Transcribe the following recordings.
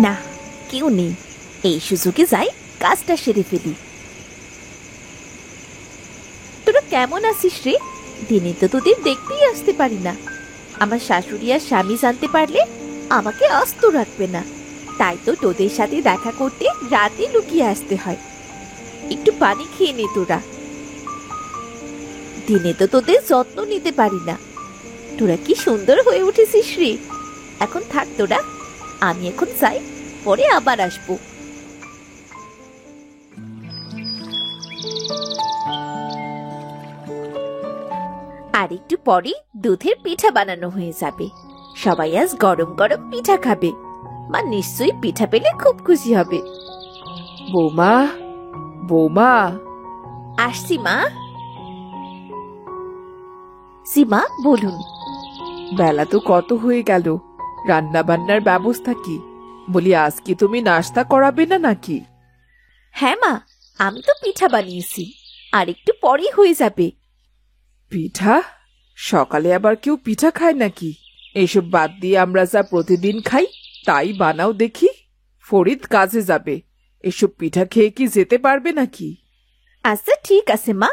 না, কেউ নেই। এই সুযোগে যাই, কাজটা সেরে ফেলি। তোরা কেমন আছিস রে? দিনে তো তোদের দেখতেই আসতে পারি না। আমার শাশুড়ি আর স্বামী জানতে পারলে আমাকে আস্ত রাখবে না। তাই তো তোদের সাথে দেখা করতে রাতে লুকিয়ে আসতে হয়। একটু পানি খেয়ে নে তোরা। দিনে তো তোদের যত্ন নিতে পারি না। তোরা কি সুন্দর হয়ে উঠেছিস রে। এখন থাক তোরা, আমি এখন যাই, পরে আবার আসবো। আর একটু পরে দুধের পিঠা বানানো হয়ে যাবে। সবাই আজ গরম গরম পিঠা খাবে। মা নিশ্চয়ই পিঠা পেলে খুব খুশি হবে। বৌমা, বৌমা। আসছি মা। সীমা, বলুন। বেলা তো কত হয়ে গেল, রান্না বান্নার ব্যবস্থা কি? বলি, আজ কি তুমি নাস্তা করাবে না নাকি? হ্যাঁ মা, আমি তো পিঠা বানিয়েছি, আর একটু পরেই হয়ে যাবে। পিঠা? সকালে আবার কেউ পিঠা খায় নাকি? এইসব বাদ দিয়ে আমরা যা প্রতিদিন খাই তাই বানাও দেখি। ফরিদ কাজে যাবে, এসব পিঠা খেয়ে কি যেতে পারবে নাকি? আচ্ছা ঠিক আছে মা।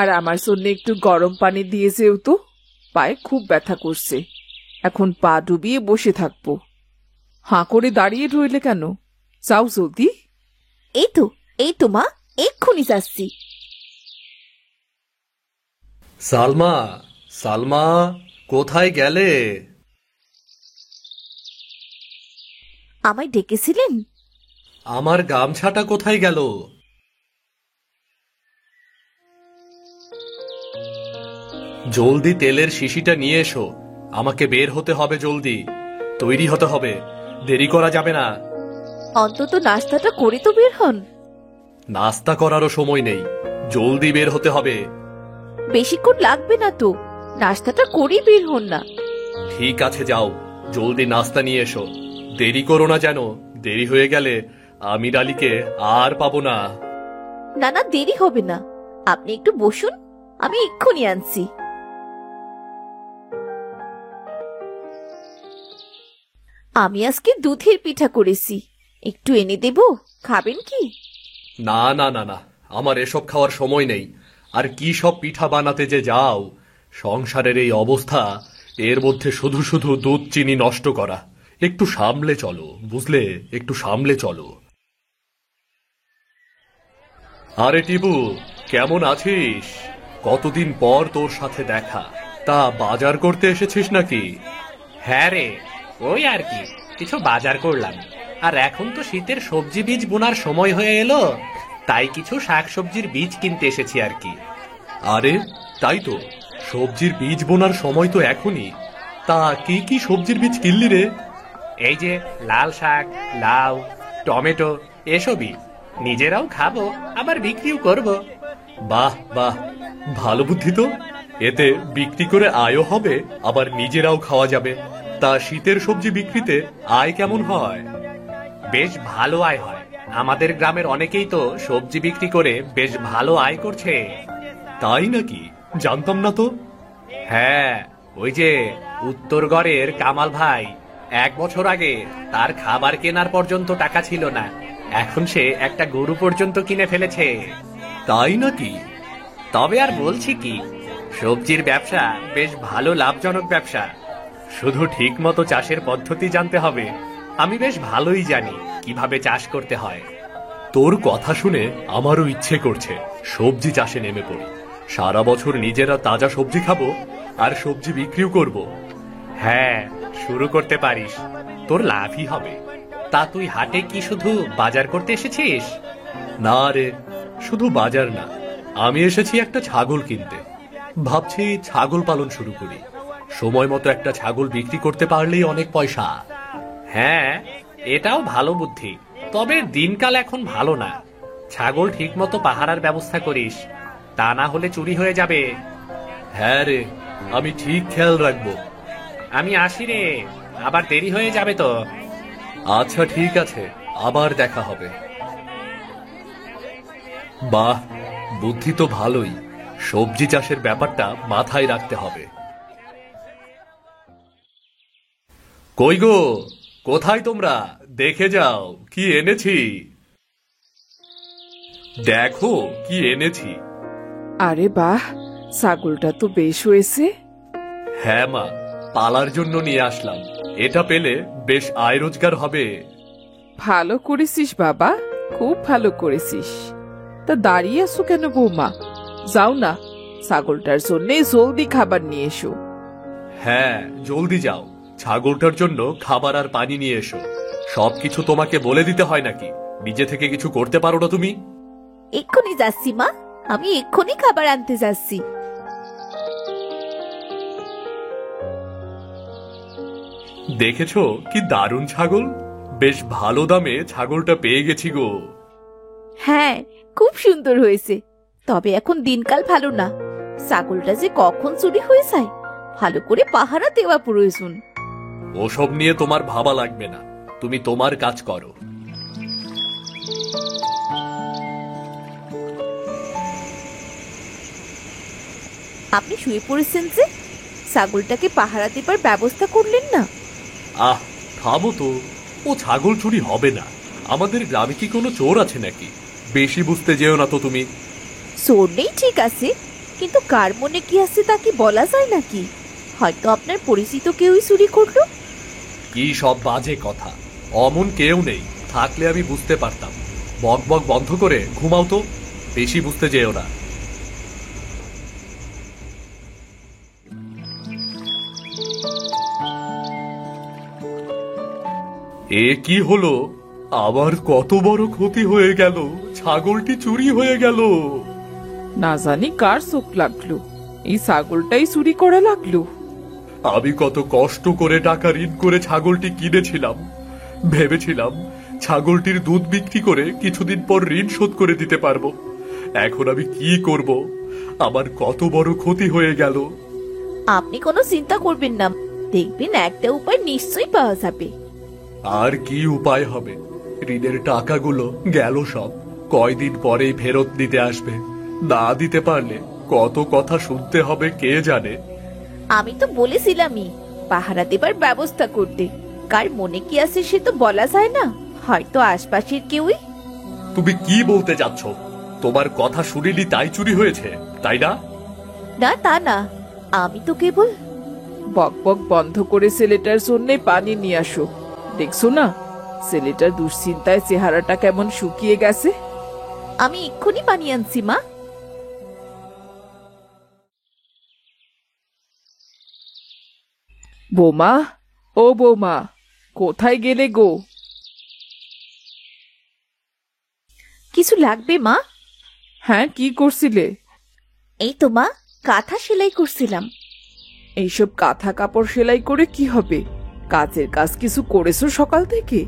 আর আমার জন্য একটু গরম পানি দিয়ে যেও তো, পায়ে খুব ব্যথা করছে। এখন পা ডুবিয়ে বসে থাকবো। হাঁ করে দাঁড়িয়ে রইলে কেন? যাও জলদি। এই তো মা, এক্ষুনি যাচ্ছি। সালমা, সালমা, কোথায় গেলে? আমায় ডেকেছিলেন? আমার গামছাটা কোথায় গেল? জলদি তেলের শিশিটা নিয়ে এসো। আমাকে বের হতে হবে, জলদি তৈরি হতে হবে, দেরি করা যাবে না। অন্তত নাস্তাটা করে তো বের হন। নাস্তা করারও সময় নেই, জলদি বের হতে হবে। বেশিক্ষণ লাগবে না তো, নাস্তাটা করেই বের হন না। ঠিক আছে, যাও, জলদি নাস্তা নিয়ে এসো। দেরি করো না যেন, দেরি হয়ে গেলে আমির আলীকে আর পাবো না। না না, দেরি হবে না, আপনি একটু বসুন, আমি এক্ষুনি আনছি। আমি আজকে দুধের পিঠা করেছি, একটু এনে দেব, খাবেন কি? না না না না, আমার এসব খাওয়ার সময় নেই। আর কি সব পিঠা বানাতে যে যাও, সংসারের এই অবস্থা, এর মধ্যে শুধু শুধু দুধ চিনি নষ্ট করা। একটু সামলে চলো, বুঝলে, একটু সামলে চলো। আরে টিপু, কেমন আছিস? কতদিন পর তোর সাথে দেখা। তা বাজার করতে এসেছিস নাকি? হ্যাঁ রে, ওই আর কি, কিছু বাজার করলাম। আর এখন তো শীতের সবজি বীজ বোনার সময় হয়ে এলো, তাই কিছু শাকসবজির বীজ কিনতে এসেছি আর কি। আরে তাই তো, সবজির বীজ বোনার সময় তো এখনই। তা কি কি সবজির বীজ কিনলি রে? এই যে লাল শাক, লাউ, টমেটো, এসবই। নিজেরাও খাবো, আবার বিক্রিও করব। বাহ বাহ, ভালো বুদ্ধি তো। এতে বিক্রি করে আয়ও হবে, আবার নিজেরাও খাওয়া যাবে। তা শীতের সবজি বিক্রিতে আয় কেমন হয়? বেশ ভালো আয় হয়। আমাদের গ্রামের অনেকেই তো সবজি বিক্রি করে বেশ ভালো আয় করছে। তাই নাকি? জানতাম না তো। হ্যাঁ, ওই যে উত্তরগড়ের কামাল ভাই, 1 বছর আগে তার খাবার কেনার পর্যন্ত টাকা ছিল না, এখন সে একটা গরু পর্যন্ত কিনে ফেলেছে। তাই নাকি? তবে আর বলছি কি, সবজির ব্যবসা বেশ ভালো লাভজনক ব্যবসা। শুধু ঠিক মতো চাষের পদ্ধতি জানতে হবে। আমি বেশ ভালোই জানি কিভাবে চাষ করতে হয়। তোর কথা শুনে আমারও ইচ্ছে করছে সবজি চাষে নেমে পড়ি। সারা বছর নিজেরা তাজা সবজি খাবো, আর সবজি বিক্রিও করব। হ্যাঁ, শুরু করতে পারিস, তোর লাভই হবে। তা তুই হাটে কি শুধু বাজার করতে এসেছিস? না রে, শুধু বাজার না, আমি এসেছি একটা ছাগল কিনতে। ভাবছি ছাগল পালন শুরু করি। সময় মতো একটা ছাগল বিক্রি করতে পারলেই অনেক পয়সা। হ্যাঁ, এটাও ভালো বুদ্ধি, তবে দিনকাল এখন ভালো না। ছাগল ঠিক মতো পাহারার ব্যবস্থা করিস, তা না হলে চুরি হয়ে যাবে। হ্যাঁ রে, আমি ঠিক খেয়াল রাখবো। আমি আসি রে, আবার দেরি হয়ে যাবে তো। আচ্ছা ঠিক আছে, আবার দেখা হবে। বাহ, বুদ্ধি তো ভালোই। সবজি চাষের ব্যাপারটা মাথায় রাখতে হবে। কই গো, কোথায় তোমরা? দেখে যাও কি এনেছি। দেখো কি এনেছি। আরে বাহ, ছাগলটা তো বেশ হয়েছে। হ্যাঁ মা, পালার জন্য নিয়ে আসলাম। এটা পেলে বেশ আয় রোজগার হবে। ভালো করেছিস বাবা, খুব ভালো করেছিস। তা দাঁড়িয়ে আছো কেন বৌমা? যাও না, ছাগলটার জন্যে জলদি খাবার নিয়ে এসো। হ্যাঁ, জলদি যাও, ছাগলটার জন্য খাবার আর পানি নিয়ে এসো। সবকিছু তোমাকে বলে দিতে হয় নাকি? নিজে থেকে কিছু করতে পারো না তুমি? এক্ষুনি যাচ্ছি মা, আমি এক্ষুনি খাবার আনতে যাচ্ছি। দেখেছো কি দারুণ ছাগল? বেশ ভালো দামে ছাগলটা পেয়ে গেছি গো। হ্যাঁ, খুব সুন্দর হয়েছে। তবে এখন দিনকাল ভালো না, ছাগলটা যে কখন চুরি হয়ে যায়, ভালো করে পাহারা দেওয়া প্রয়োজন। ওসব নিয়ে তোমার ভাবা লাগবে না, তুমি তোমার কাজ করো। আপনি শুয়ে পড়েছেন যে, ছাগলটাকে পাহারা দেবার ব্যবস্থা করলেন না? আহ, থামো তো। ও ছাগল চুরি হবে না। আমাদের গ্রামে কি কোনো চোর আছে নাকি? বেশি বুঝতে যেও না তো তুমি। চোর নেই ঠিক আছে, কিন্তু কার মনে কি আছে তা কি বলা যায় নাকি? হয়তো আপনার পরিচিত কেউই চুরি করলো। কি সব বাজে কথা! অমন কেউ নেই, থাকলে আমি বুঝতে পারতাম। বক বক বন্ধ করে ঘুমাও তো, বেশি বুঝতে যেও না। এ কি হলো? আবার কত বড় ক্ষতি হয়ে গেল! ছাগলটি চুরি হয়ে গেল। না জানি কার চোখ লাগলো, এই ছাগলটাই চুরি করা লাগলো। আমি কত কষ্ট করে টাকা ঋণ করে ছাগলটি কিনেছিলাম। ভেবেছিলাম ছাগলটির দুধ বিক্রি করে কিছুদিন পর ঋণ শোধ করে দিতে পারবো। এখন আমি কি করব? আমার কত বড় ক্ষতি হয়ে গেল। আপনি কোনো চিন্তা করবেন না, দেখবেন একটা উপায় নিশ্চয়ই পাওয়া যাবে। আর কি উপায় হবে? ঋণের টাকাগুলো গেল সব। কয়দিন পরেই ফেরত দিতে আসবে। না দিতে পারলে কত কথা শুনতে হবে কে জানে। আমি তো বলেছিলামই পাহারা দেবার ব্যবস্থা করতে। কার মনে কি আছে সে তো বলা যায় না, হয়তো আশপাশের কেউই। তুমি কি বলতে যাচ্ছ? তোমার কথা শুনিনি তাই চুরি হয়েছে, তাই না? না তা না, আমি তো কেবল। বক বক বন্ধ করে ছেলেটার জন্যে পানি নিয়ে আসো। দেখছো না ছেলেটার দুশ্চিন্তায় চেহারাটা কেমন শুকিয়ে গেছে। আমি এক্ষুনি পানি আনছি মা। বৌমা, ও বৌমা, কোথায় গেলে গো? কিছু লাগবে মা? হ্যাঁ, কি করছিলে? এই তো মা, কাঁথা সেলাই করছিলাম। এইসব কাঁথা কাপড় সেলাই করে কি হবে? কাজের কাজ কিছু করেছো সকাল থেকে?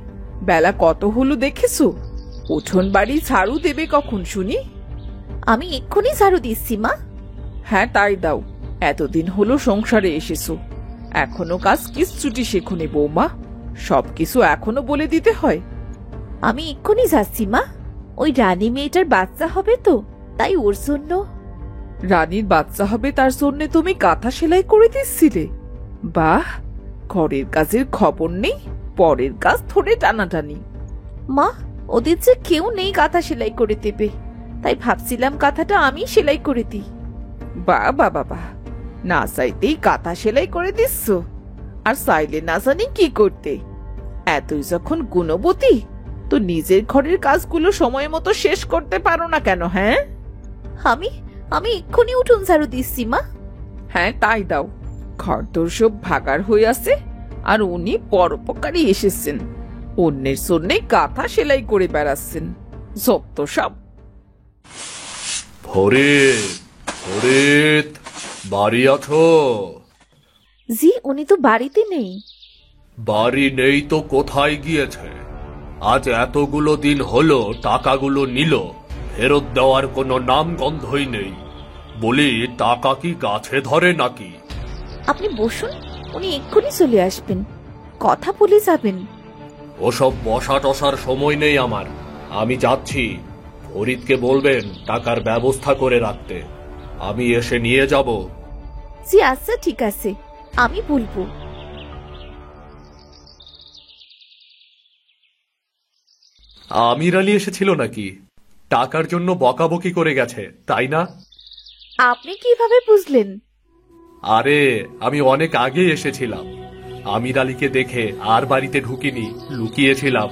বেলা কত হলো দেখেছো? উঠোন বাড়ি ঝাড়ু দেবে কখন শুনি? আমি এক্ষুনি ঝাড়ু দিচ্ছি মা। হ্যাঁ তাই দাও, এতদিন হলো সংসারে এসেছো, এখনো কাজ কিচ্ছুটি শেখনি বৌমা। সবকিছু এখনো বলে দিতে হয়? আমি এক্ষুনি যাচ্ছি মা। ওই রানী মেয়েটার বাচ্চা হবে তো, তাই ওর জন্য। রানীর বাচ্চা হবে তার জন্যে তুমি কাঁথা সেলাই করে দিচ্ছিলে? বাহ, ঘরের কাজের খবর নেই, পরের কাজ ধরে টানাটানি। মা, ওদের যে কেউ নেই কাঁথা সেলাই করে দেবে, তাই ভাবছিলাম কাঁথাটা আমি সেলাই করে দিই। বাহ বাবা বাহ, না চাইতেই কাঁথা সেলাই করে দিচ্ছ, আর চাইলে না জানি কি করতে। এতই যখন গুণবতী, তো নিজের ঘরের কাজগুলো সময় মতো শেষ করতে পারো না কেন? হ্যাঁ, আমি আমি এক্ষুনি উঠোন ঝাড়ু দিচ্ছি মা। হ্যাঁ তাই দাও। ঘরদোর সব ভাগার হয়ে আছে, আর উনি পরোপকারী এসেছেন, অন্যের জন্যে কাঁথা সেলাই করে বেড়াচ্ছেন। যত সব। ফরিদ, ফরিদ, বাড়ি আছো? জি, উনি তো বাড়িতে নেই। বাড়ি নেই তো কোথায় গিয়েছে? আজ এতগুলো দিন হলো টাকাগুলো নিল, ফেরত দেওয়ার কোনো নাম গন্ধই নেই। বলি, টাকা কি গাছে ধরে নাকি? আপনি বসুন, উনি এক্ষুনি চলে আসবেন, কথা বলে যাবেন। ওসব বসা টসার সময় নেই আমার। আমি যাচ্ছি। ফরিদকে বলবেন টাকার ব্যবস্থা করে রাখতে, আমি এসে নিয়ে যাব। জি আচ্ছা ঠিক আছে, আমি বলবো। আমির আলী এসেছিল নাকি? টাকার জন্য বকাবকি করে গেছে, তাই না? আপনি কিভাবে বুঝলেন? আরে, আমি অনেক আগে এসেছিলাম। আমির আলীকে দেখে আর বাড়িতে ঢুকিনি, লুকিয়েছিলাম।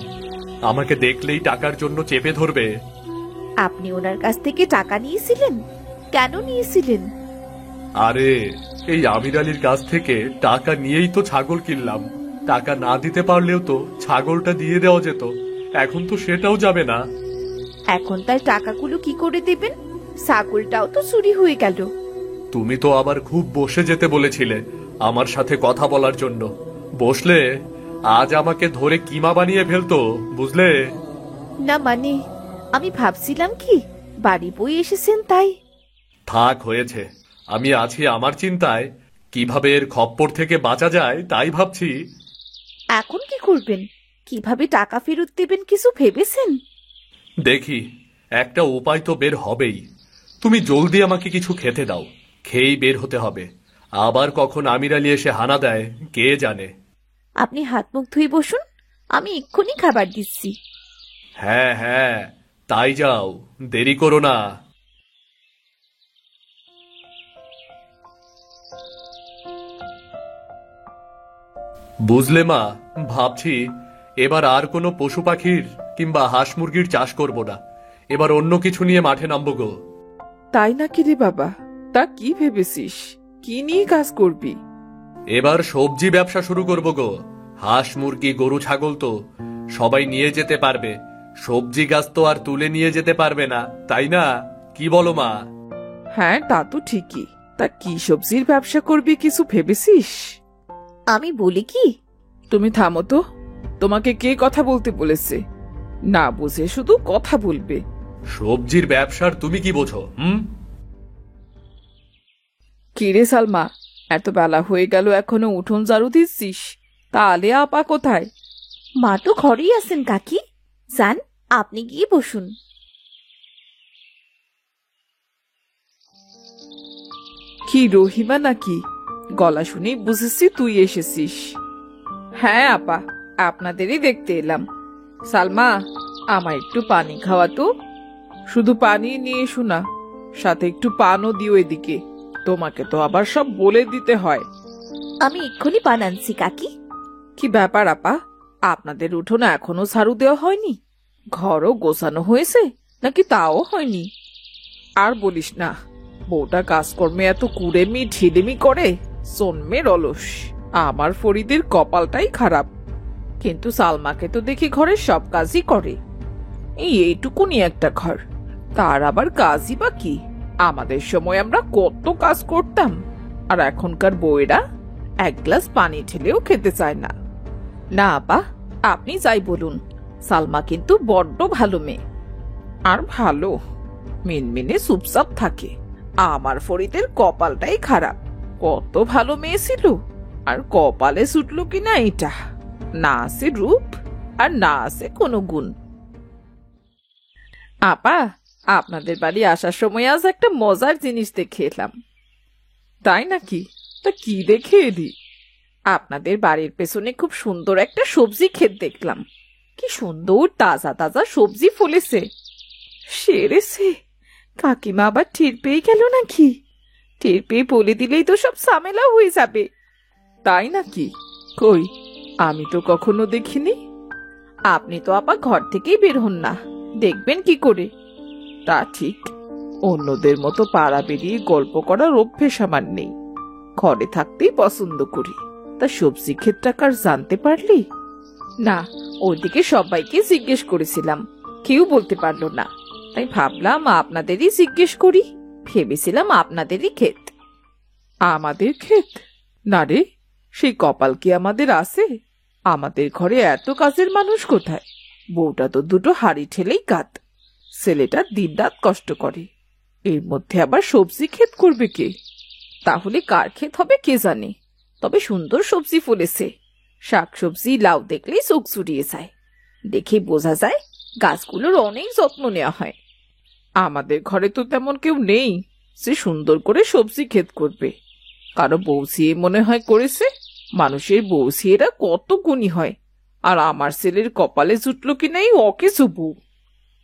আমাকে দেখলেই টাকার জন্য চেপে ধরবে। আপনি ওনার কাছ থেকে টাকা নিয়েছিলেন? কেন নিয়েছিলেন? আরে, এই আমির আলীর কাছ থেকে টাকা নিয়েই তো ছাগল কিনলাম। টাকা না দিতে পারলেও তো ছাগলটা দিয়ে দেওয়া যেত। এখন তো সেটাও যাবে না। এখন তার টাকাগুলো কি করে দেবেন? ছাগলটাও তো চুরি হয়ে গেল। তুমি তো আবার খুব বসে যেতে বলেছিলে আমার সাথে কথা বলার জন্য। বসলে আজ আমাকে ধরে কিমা বানিয়ে ফেলতো, বুঝলে? না মানে, আমি ভাবছিলাম কি বাড়ি বই এসেছেন তাই। থাক, হয়েছে। আমি আছি আমার চিন্তায়, কিভাবে এর খপ্পর থেকে বাঁচা যায় তাই ভাবছি। এখন কি করবেন? কিভাবে টাকা ফেরত দেবেন কিছু ভেবেছেন? দেখি, একটা উপায় তো বের হবেই। তুমি জলদি আমাকে কিছু খেতে দাও, খেয়েই বের হতে হবে। আবার কখন আমির আলী এসে হানা দেয় কে জানে। আপনি হাত মুখ ধুয়ে বসুন, আমি এক্ষুনি খাবার দিচ্ছি। হ্যাঁ হ্যাঁ, তাই যাও, দেরি করো না। বুঝলে মা, ভাবছি এবার আর কোনো পশু পাখির কিংবা হাঁস মুরগির চাষ করব না। এবার অন্য কিছু নিয়ে মাঠে নামবো গো। তাই নাকি রে বাবা? তা কি ভেবেছিস? কি নিয়ে কাজ করবি? এবার সবজি ব্যবসা শুরু করব গো। হাঁস মুরগি গরু ছাগল তো সবাই নিয়ে যেতে পারবে, সবজি গাছ তো আর তুলে নিয়ে যেতে পারবে না, তাই না? কি বলো মা? হ্যাঁ, তা তো ঠিকই। তা কি সবজির ব্যবসা করবি কিছু ভেবেছিস? আমি বলি কি? তুমি থামো তো। তোমাকে কে কথা বলতে বলেছে? না বুঝে শুধু কথা বলবে। সবজির ব্যবসার তুমি কি বোঝো? কি রে সালমা, এত বেলা হয়ে গেল এখনো উঠোন ঝাড়ু দিচ্ছিস? তা আলেয়া আপা কোথায়? মা তো ঘরেই আছেন কাকি। যান, আপনি গিয়ে বসুন। কি রহিমা নাকি? গলা শুনেই বুঝেছি তুই এসেছিস। হ্যাঁ আপা, আপনাদেরই দেখতে এলাম। সালমা, আমার একটু পানি খাওয়া তো। শুধু পানি নিয়ে এসো না, সাথে একটু পানও দিও এদিকে। তোমাকে তো আবার সব বলে দিতে হয়। আমি এক্ষুনি বানাচ্ছি কাকি। কি ব্যাপার আপা, আপনাদের উঠোনে এখনো ঝাড়ু দেওয়া হয়নি? ঘরও গোছানো হয়েছে নাকি তাও হয়নি? আর বলিস না, বউটা কাজকর্মে এত কুড়েমি ঢিলেমি করে, জন্মের অলস। আমার ফরিদের কপালটাই খারাপ। কিন্তু সালমাকে তো দেখি ঘরের সব কাজই করে। এইটুকুনি একটা ঘর, তার আবার কাজই বা কি? আমাদের সময় আমরা কত কাজ করতাম, আর এখনকার বউয়েরা এক গ্লাস পানি ঢেলেও খেতে চায় না। না আপা, আপনি যাই বলুন, সালমা কিন্তু বড্ড ভালো মেয়ে। আর ভালো, মিনমিনে চুপচাপ থাকে। আমার ফরিদের কপালটাই খারাপ। কত ভালো মেয়ে ছিল, আর কপালে ছুটল কিনা এটা। না আছে রূপ, আর না আছে কোনো গুণ। আপা, আপনাদের বাড়ি আসার সময় আজ একটা মজার জিনিস দেখে এলাম। তাই নাকি? তা কি দেখে এলি? আপনাদের বাড়ির পেছনে খুব সুন্দর একটা সবজি ক্ষেত দেখলাম। কি সুন্দর তাজা তাজা সবজি ফলেছে। সেরেছে, কাকিমা আবার টের পেয়ে গেল নাকি? টের পেয়ে বলে দিলেই তো সব ঝামেলা হয়ে যাবে। তাই নাকি? কই, আমি তো কখনো দেখিনি। আপনি তো আপা ঘর থেকেই বের হন না, দেখবেন কি করে? তা ঠিক, অন্যদের মতো পাড়া বেরিয়ে গল্প করার অভ্যেস আমার নেই। ঘরে থাকতেই পছন্দ করি। তা সবজি ক্ষেতটা কার জানতে পারলি? না, ওদিকে সবাইকে জিজ্ঞেস করেছিলাম, কেউ বলতে পারলো না। তাই ভাবলাম আপনাদেরই জিজ্ঞেস করি। ভেবেছিলাম আপনাদেরই ক্ষেত। আমাদের ক্ষেত? না রে, সেই কপাল কি আমাদের আছে? আমাদের ঘরে এত কাজের মানুষ কোথায়? বউটা তো দুটো হাড়ি ঠেলেই কাত। ছেলেটা দিনরাত কষ্ট করে, এর মধ্যে আবার সবজি ক্ষেত করবে কে? তাহলে কার ক্ষেত হবে কে জানে। তবে সুন্দর সবজি ফলেছে। শাকসবজি লাউ দেখলেই চোখ জুড়িয়ে যায়। দেখে বোঝা যায় গাছগুলোর অনেক যত্ন নেওয়া হয়। আমাদের ঘরে তো তেমন কেউ নেই যে সুন্দর করে সবজি ক্ষেত করবে। কারো বউ ঝিয়ে মনে হয় করেছে। মানুষের বউ ঝিয়েরা কত গুণী হয়, আর আমার ছেলের কপালে জুটলো কি নাই অকিছু বউ।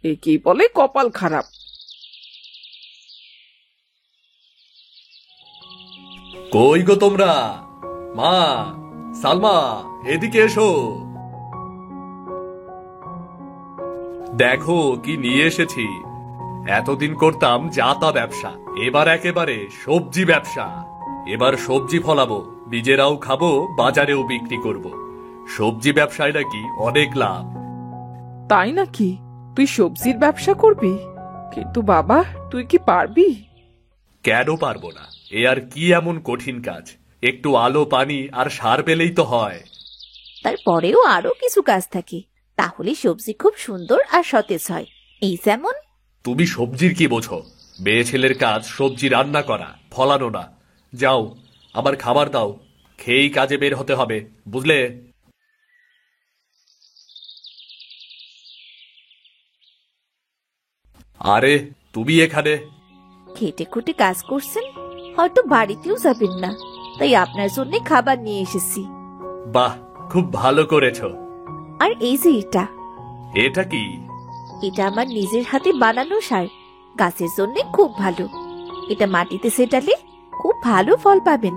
একেই বলে কপাল খারাপ। কই গো তোমরা? মা, সালমা, এদিকে এসো। দেখো কি নিয়ে এসেছি। এতদিন করতাম জাতা ব্যবসা, এবার একেবারে সবজি ব্যবসা। এবার সবজি ফলাবো, নিজেরাও খাবো, বাজারেও বিক্রি করব। সবজি ব্যবসায় নাকি অনেক লাভ। তাই নাকি? তুই সবজির ব্যবসা করবি? কিন্তু বাবা, তুই কি পারবি? কেন পারবো না? এ আর কি এমন কঠিন কাজ? একটু আলো, পানি আর সার পেলেই তো হয়। তারপরেও আরো কিছু কাজ থাকে, তাহলে সবজি খুব সুন্দর আর সতেজ হয়। এই যেমন তুমি সবজির কি বোঝো? মেয়ে ছেলের কাজ সবজি রান্না করা, ফলানো না। যাও, আবার খাবার দাও, খেয়েই কাজে বের হতে হবে, বুঝলে? আরে তুমি এখানে? খেটে খুটে কাজ করছেন, হয়তো বাড়িতেও যাবেন না, তাই আপনার জন্য খাবার নিয়ে এসেছি। বাহ, খুব ভালো করেছো। আর এই যে এটা, এটা কি? এটা আমার নিজের হাতে বানানো সার, গাছের জন্য খুব ভালো। এটা মাটিতে ছেটালে খুব ভালো ফল পাবেন।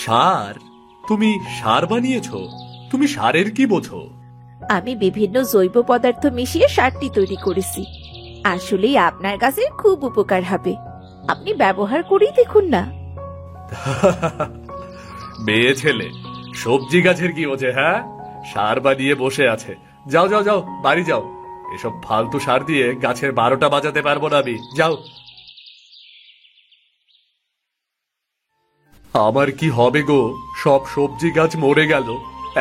সার? তুমি সার বানিয়েছো? তুমি সারের কি বোঝো? আমি বিভিন্ন জৈব পদার্থ মিশিয়ে সারটি তৈরি করেছি। আসলেই আপনার গাছের খুব উপকার হবে, আপনি ব্যবহার করেই দেখুন না। মেয়ে ছেলে সবজি গাছের কি বোঝে? হ্যাঁ, সার বানিয়ে বসে আছে। যাও যাও যাও, বাড়ি যাও। এসব ফালতু সার দিয়ে গাছের 12টা বাজাতে পারবো না আমি। যাও। আমার কি হবে গো? সব সবজি গাছ মরে গেল,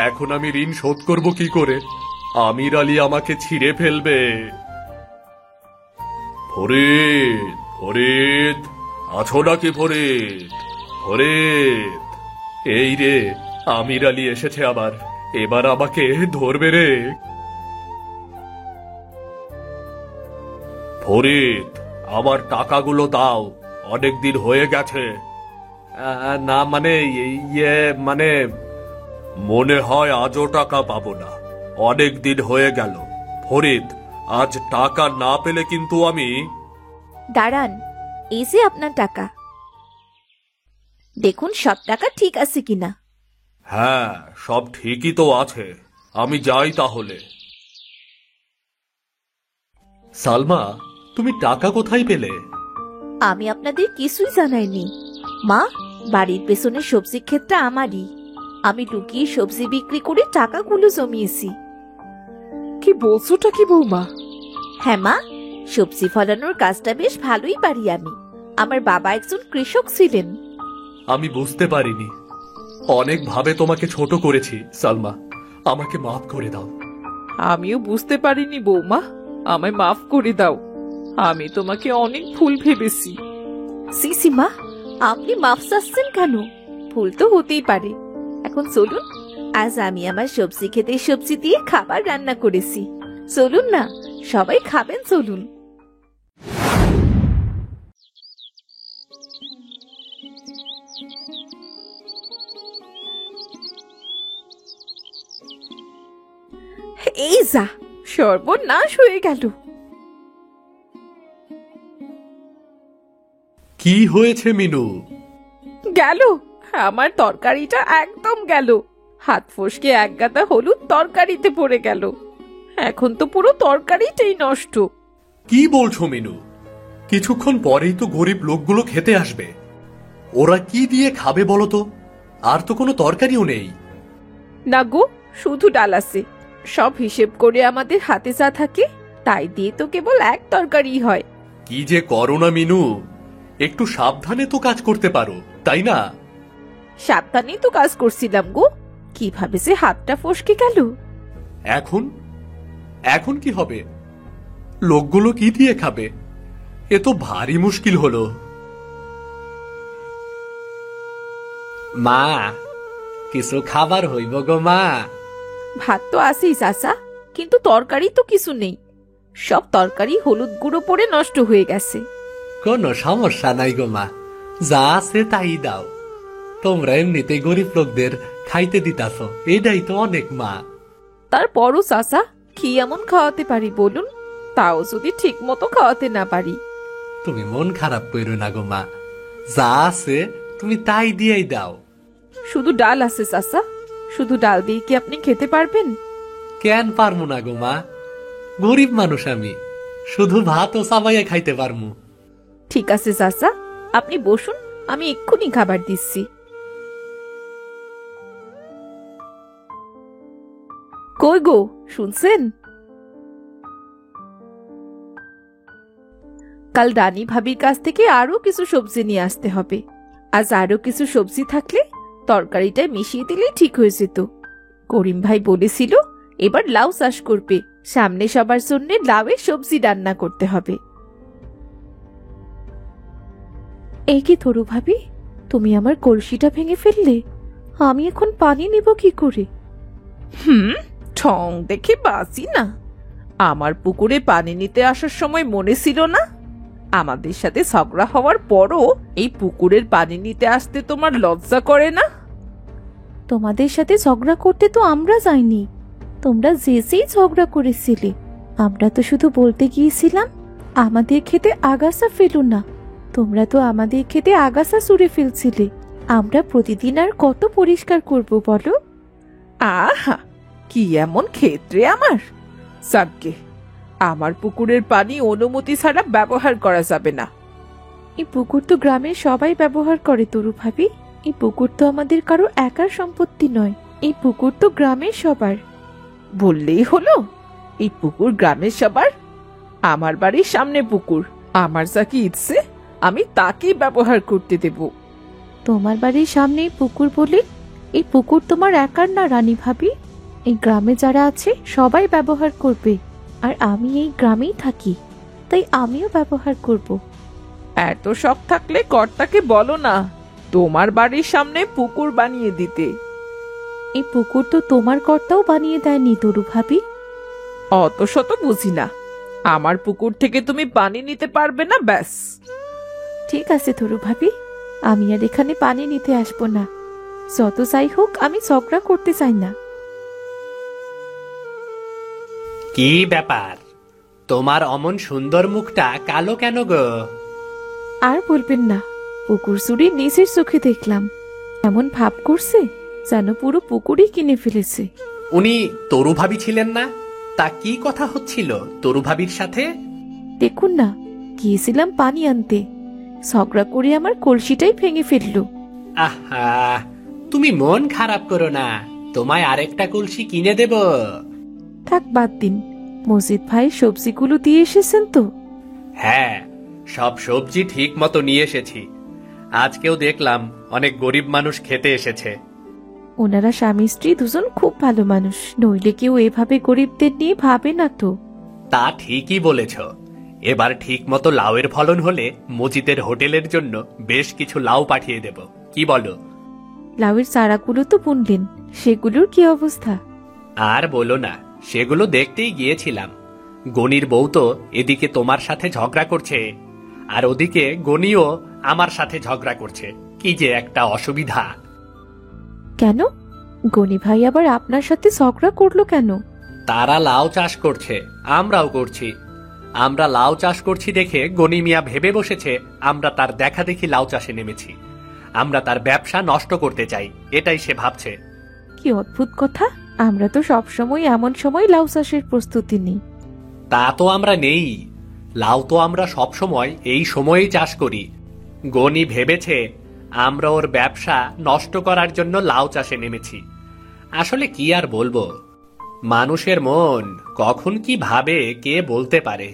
এখন আমি ঋণ শোধ করব কি করে? আমির আলী আমাকে ছিঁড়ে ফেলবে। ফরিদ, ফরিদ, আছো নাকি ফরিদ? ফরিদ, এই রে, আমির আলী এসেছে আবার। এবার আমাকে ধরবে রে। ফরিদ, আমার টাকাগুলো দাও, অনেকদিন হয়ে গেছে। না মানে, ইয়ে মানে, মনে হয় আজও টাকা পাবো না, অনেক দিন হয়ে গেল। ফরিদ, আজ টাকা না পেলে কিন্তু আমি। দাঁড়ান, এই যে আপনার টাকা, দেখুন সব টাকা ঠিক আছে কিনা। হ্যাঁ, সব ঠিকই তো আছে, আমি যাই তাহলে। সালমা, তুমি টাকা কোথায় পেলে? আমি আপনাদের কিছুই জানাইনি। মা, বাড়ির পেছনে সবজি ক্ষেতটা আমারই। আমি লুকিয়ে সবজি বিক্রি করে টাকাগুলো জমিয়েছি। কি বলছোটা কি বৌমা? হ্যাঁ মা, সবজি ফলানোর কাজটা বেশ ভালোই পারি আমি। আমার বাবা একজন কৃষক ছিলেন। আমি বুঝতে পারিনি, অনেক ভাবে তোমাকে ছোট করেছি সালমা, আমাকে মাফ করে দাও। আমিও বুঝতে পারিনি বৌমা, আমায় মাফ করে দাও। আমি তোমাকে অনেক ভুল ভেবেছি। সিসি মা, আপনি মাফ চাচ্ছেন কেন? ভুল তো হতেই পারে। এখন চলুন, আজ আমি আমার সবজি খেতে সবজি দিয়ে খাবার রান্না করেছি। চলুন না, সবাই খাবেন, চলুন। এই যা, সর্বনাশ হয়ে গেল। কি হয়েছে মিনু? গেল, আমার তরকারিটা একদম গেল। হাত ফসকে এক গাদা হলুদ তরকারিতে পড়ে গেল। এখন তো পুরো তরকারিটাই নষ্ট। কি বলছো মিনু? কিছুক্ষণ পরেই তো গরিব লোকগুলো খেতে আসবে, ওরা কি দিয়ে খাবে বলো তো? আর তো কোনো তরকারিও নেই। না গো, শুধু ডাল আছে। সব হিসেব করে আমাদের হাতে যা থাকে তাই দিয়ে তো কেবল এক তরকারি হয়। কি যে করো না মিনু, একটু সাবধানে তো কাজ করতে পারো, তাই না? সাবধানেই তো কাজ করছিলাম গো, কিভাবে যে হাতটা ফসকে গেল। এখন এখন কি হবে? লোকগুলো কি দিয়ে খাবে? এ তো ভারী মুশকিল হলো। মা, কিছু খাবার হইব গো মা। ভাত তো আছেই চাচা, কিন্তু তরকারি তো কিছু নেই। সব তরকারি হলুদ গুঁড়ো পড়ে নষ্ট হয়ে গেছে। কোনো সমস্যা নাই গো মা, যা আছে তাই দাও। তোমরা এমনিতে গরিব লোকদের খাইতে দিতাছ, এটাই তো অনেক মা। তারপরও চাচা কি এমন খাওয়াতে পারি বলুন, তাও যদি ঠিক মতো খাওয়াতে না পারি। তুমি মন খারাপ করো না গো মা, যা আছে তুমি তাই দিয়েই দাও। শুধু ডাল আছে চাচা, শুধু ডাল দিয়ে কি আপনি খেতে পারবেন? কেন পারমু না গো মা, গরিব মানুষ আমি, শুধু ভাত ও চাবাইয়া খাইতে পারমু। ঠিক আছে চাচা, আপনি বসুন, আমি এক্ষুনি খাবার দিচ্ছি। কই গো, শুনছেন? কাল রানী ভাবির কাছ থেকে আরো কিছু সবজি নিয়ে আসতে হবে। আজ আরো কিছু সবজি থাকলে তরকারিটায় মিশিয়ে দিলেই ঠিক হয়ে যেত। করিম ভাই বলেছিল এবার লাউ চাষ করবে, সামনে সবার জন্য লাউয়ের সবজি রান্না করতে হবে। এই কি তরু ভাবি, তুমি আমার কলসিটা ভেঙে ফেললে, আমি এখন পানি নেব কি করে? ঠং দেখে বাঁচি না। আমার পুকুরে পানি নিতে আসার সময় মনে ছিল না? আমাদের সাথে ঝগড়া হওয়ার পরও এই পুকুরের পানি নিতে আসতে তোমার লজ্জা করে না? তোমাদের সাথে ঝগড়া করতে তো আমরা যাইনি, তোমরা যেই ঝগড়া করেছিলে। আমরা তো শুধু বলতে গিয়েছিলাম আমাদের খেতে আগাছা ফেলো না। তোমরা তো আমাদের খেতে আগাছা ছুঁড়ে ফেলছিলে। আমরা প্রতিদিন আর কত পরিষ্কার করব বলো? আহা, কি এমন ক্ষেত্রে আমার? যাকগে, আমার পুকুরের পানি অনুমতি ছাড়া ব্যবহার করা যাবে না। এই পুকুর তো গ্রামের সবাই ব্যবহার করে তরু ভাবি। এই পুকুর তো আমাদের কারো একার সম্পত্তি নয়, এই পুকুর তো গ্রামের সবার। বললেই হলো এই পুকুর গ্রামের সবার? আমার বাড়ির সামনে পুকুর, আমার যাকে ইচ্ছে আমি তাকেই ব্যবহার করতে দেব। তোমার বাড়ির সামনেই পুকুর বলে এই পুকুর তোমার একার না রানী ভাবি। এই গ্রামে যারা আছে সবাই ব্যবহার করবে, আর আমি এই গ্রামেই থাকি, তাই আমিও ব্যবহার করব। এত শখ থাকলে কর্তাকে বলো না তোমার বাড়ির সামনে পুকুর বানিয়ে দিতে। এই পুকুর তো তোমার কর্তাও বানিয়ে দেয়নি তরু ভাবি। অত শত বুঝি না, আমার পুকুর থেকে তুমি পানি নিতে পারবে না, ব্যাস। ঠিক আছে তরু ভাবি, আমি আর এখানে পানি নিতে আসবো না। যত যাই হোক আমি ঝগড়া করতে চাই না। কি ব্যাপার, তোমার অমন সুন্দর মুখটা কালো কেন গো? আর বলবেন না, পুকুর চুরি নিজের চোখে দেখলাম। এমন ভাব করছে যেন পুরো পুকুরই কিনে ফেলেছে। উনি তরু ভাবি ছিলেন না? তা কি কথা হচ্ছিল তরু ভাবির সাথে? দেখুন না, গিয়েছিলাম পানি আনতে, ঝগড়া করে আমার কলসিটাই ভেঙে ফেললো। আহা, তুমি মন খারাপ করো না, তোমায় আরেকটা কলসি কিনে দেব। থাক বাদ দিন, মসজিদ ভাই সবজিগুলো দিয়ে এসেছেন তো? হ্যাঁ, সব সবজি ঠিক মতো নিয়ে এসেছি। আজকেও দেখলাম অনেক গরিব মানুষ খেতে এসেছে। ওনারা স্বামী স্ত্রী দুজন খুব ভালো মানুষ, নইলে কেউ এভাবে গরিবদের নিয়ে ভাবে না তো। তা ঠিকই বলেছ। এবার ঠিক মতো লাউয়ের ফলন হলে মজিদের হোটেলের জন্য বেশ কিছু লাউ পাঠিয়ে দেব, কি বলো? লাউয়ের চারাগুলো তো বুনলেন, সেগুলোর কি অবস্থা? আর বলো না, সেগুলো দেখতেই গিয়েছিলাম। গনির বউ তো এদিকে তোমার সাথে ঝগড়া করছে, আর ওদিকে গনিও আমার সাথে ঝগড়া করছে। কি যে একটা অসুবিধা! কেন, গনি ভাই আবার আপনার সাথে ঝগড়া করলো কেন? তারা লাউ চাষ করছে, আমরাও করছি। আমরা লাউ চাষ করছি দেখে গনি মিয়া ভেবে বসেছে আমরা তার দেখা দেখি লাউ চাষে নেমেছি, আমরা তার ব্যবসা নষ্ট করতে চাই, এটাই সে ভাবছে। কি অদ্ভুত কথা, আমরা তো সবসময় এমন সময় লাউ চাষের প্রস্তুতি নিই। তা তো আমরা নেই, লাউ তো আমরা সব সময় এই সময়েই চাষ করি। গনি ভেবেছে আমরা ওর ব্যবসা নষ্ট করার জন্য লাউ চাষে নেমেছি। আসলে কি আর বলবো, মানুষের মন কখন কি ভাবে কে বলতে পারে।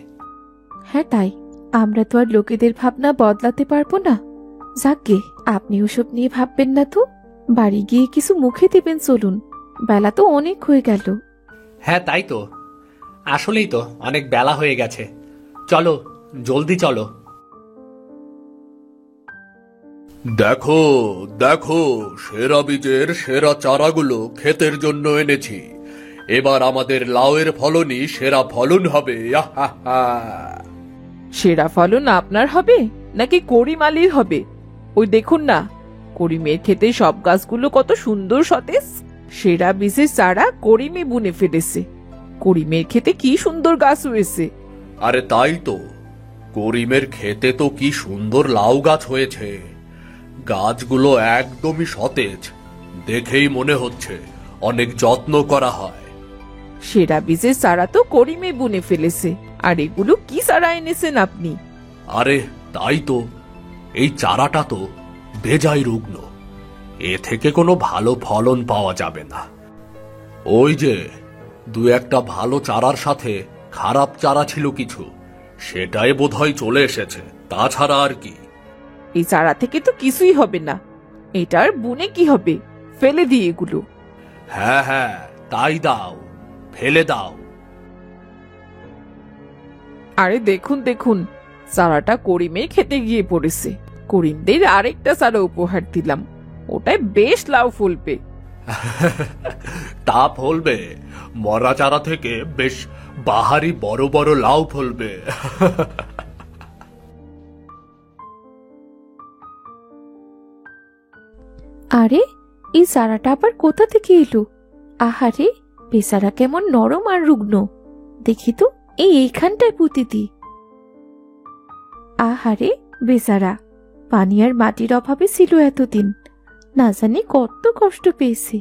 হ্যাঁ তাই, আমরা তো আর লোকেদের ভাবনা বদলাতে পারবো না। যাকগে, আপনি ওসব নিয়ে ভাববেন না তো, বাড়ি গিয়ে কিছু মুখে দেবেন চলুন, বেলা তো অনেক হয়ে গেল। হ্যাঁ তাই তো, আসলেই তো অনেক বেলা হয়ে গেছে, চলো জলদি চলো। দেখো দেখো, সেরা বীজের সেরা চারাগুলো ক্ষেতের জন্য এনেছি। এবার আমাদের লাউয়ের ফলনই সেরা ফলন হবে। আহাহা। সেরা ফলন আপনার হবে নাকি করিম আলীর হবে? ওই দেখুন না, করিমের ক্ষেতে সব গাছগুলো কত সুন্দর সতেজ। সেরা বীজের চারা করিমে বুনে ফেলেছে। করিমের খেতে কি সুন্দর গাছ হয়েছে। আরে তাই তো, করিমের খেতে তো কি সুন্দর লাউ গাছ হয়েছে। গাছগুলো একদমই সতেজ, দেখেই মনে হচ্ছে অনেক যত্ন করা হয়। সেরা বীজের চারা তো করিমে বুনে ফেলেছে। আর এগুলো কি চারা এনেছেন আপনি? আরে তাই তো, এই চারাটা তো বেজায় রুগ্ন, এ থেকে কোনো ভালো ফলন পাওয়া যাবে না। ওই যে দু একটা ভালো চারার সাথে খারাপ চারা ছিল কিছু, সেটাই বোধহয় চলে এসেছে, তাছাড়া আর কি। এই চারা থেকে তো কিছুই হবে না। এটার বুনে কি হবে? ফেলে দিই এগুলো। হ্যাঁ হ্যাঁ, তাই দাও, ফেলে দাও। আরে দেখুন দেখুন, চারাটা করিমের খেতে গিয়ে পড়েছে। করিমদের আরেকটা চারা উপহার দিলাম, ওটাই বেশ লাউ ফলবে। তা ফলবে, মরা চারা থেকে বেশ বাহারি বড় বড় লাউ ফলবে। আরে এই চারাটা আবার কোথা থেকে এলো? আহারে, বেচারা কেমন নরম আর রুগ্ন। দেখি তো, এইখানটায় পুঁতে দি। আহারে বেচারা, পানি আর মাটির অভাবে ছিল এতদিন, না জানি কত কষ্ট পেয়েছে।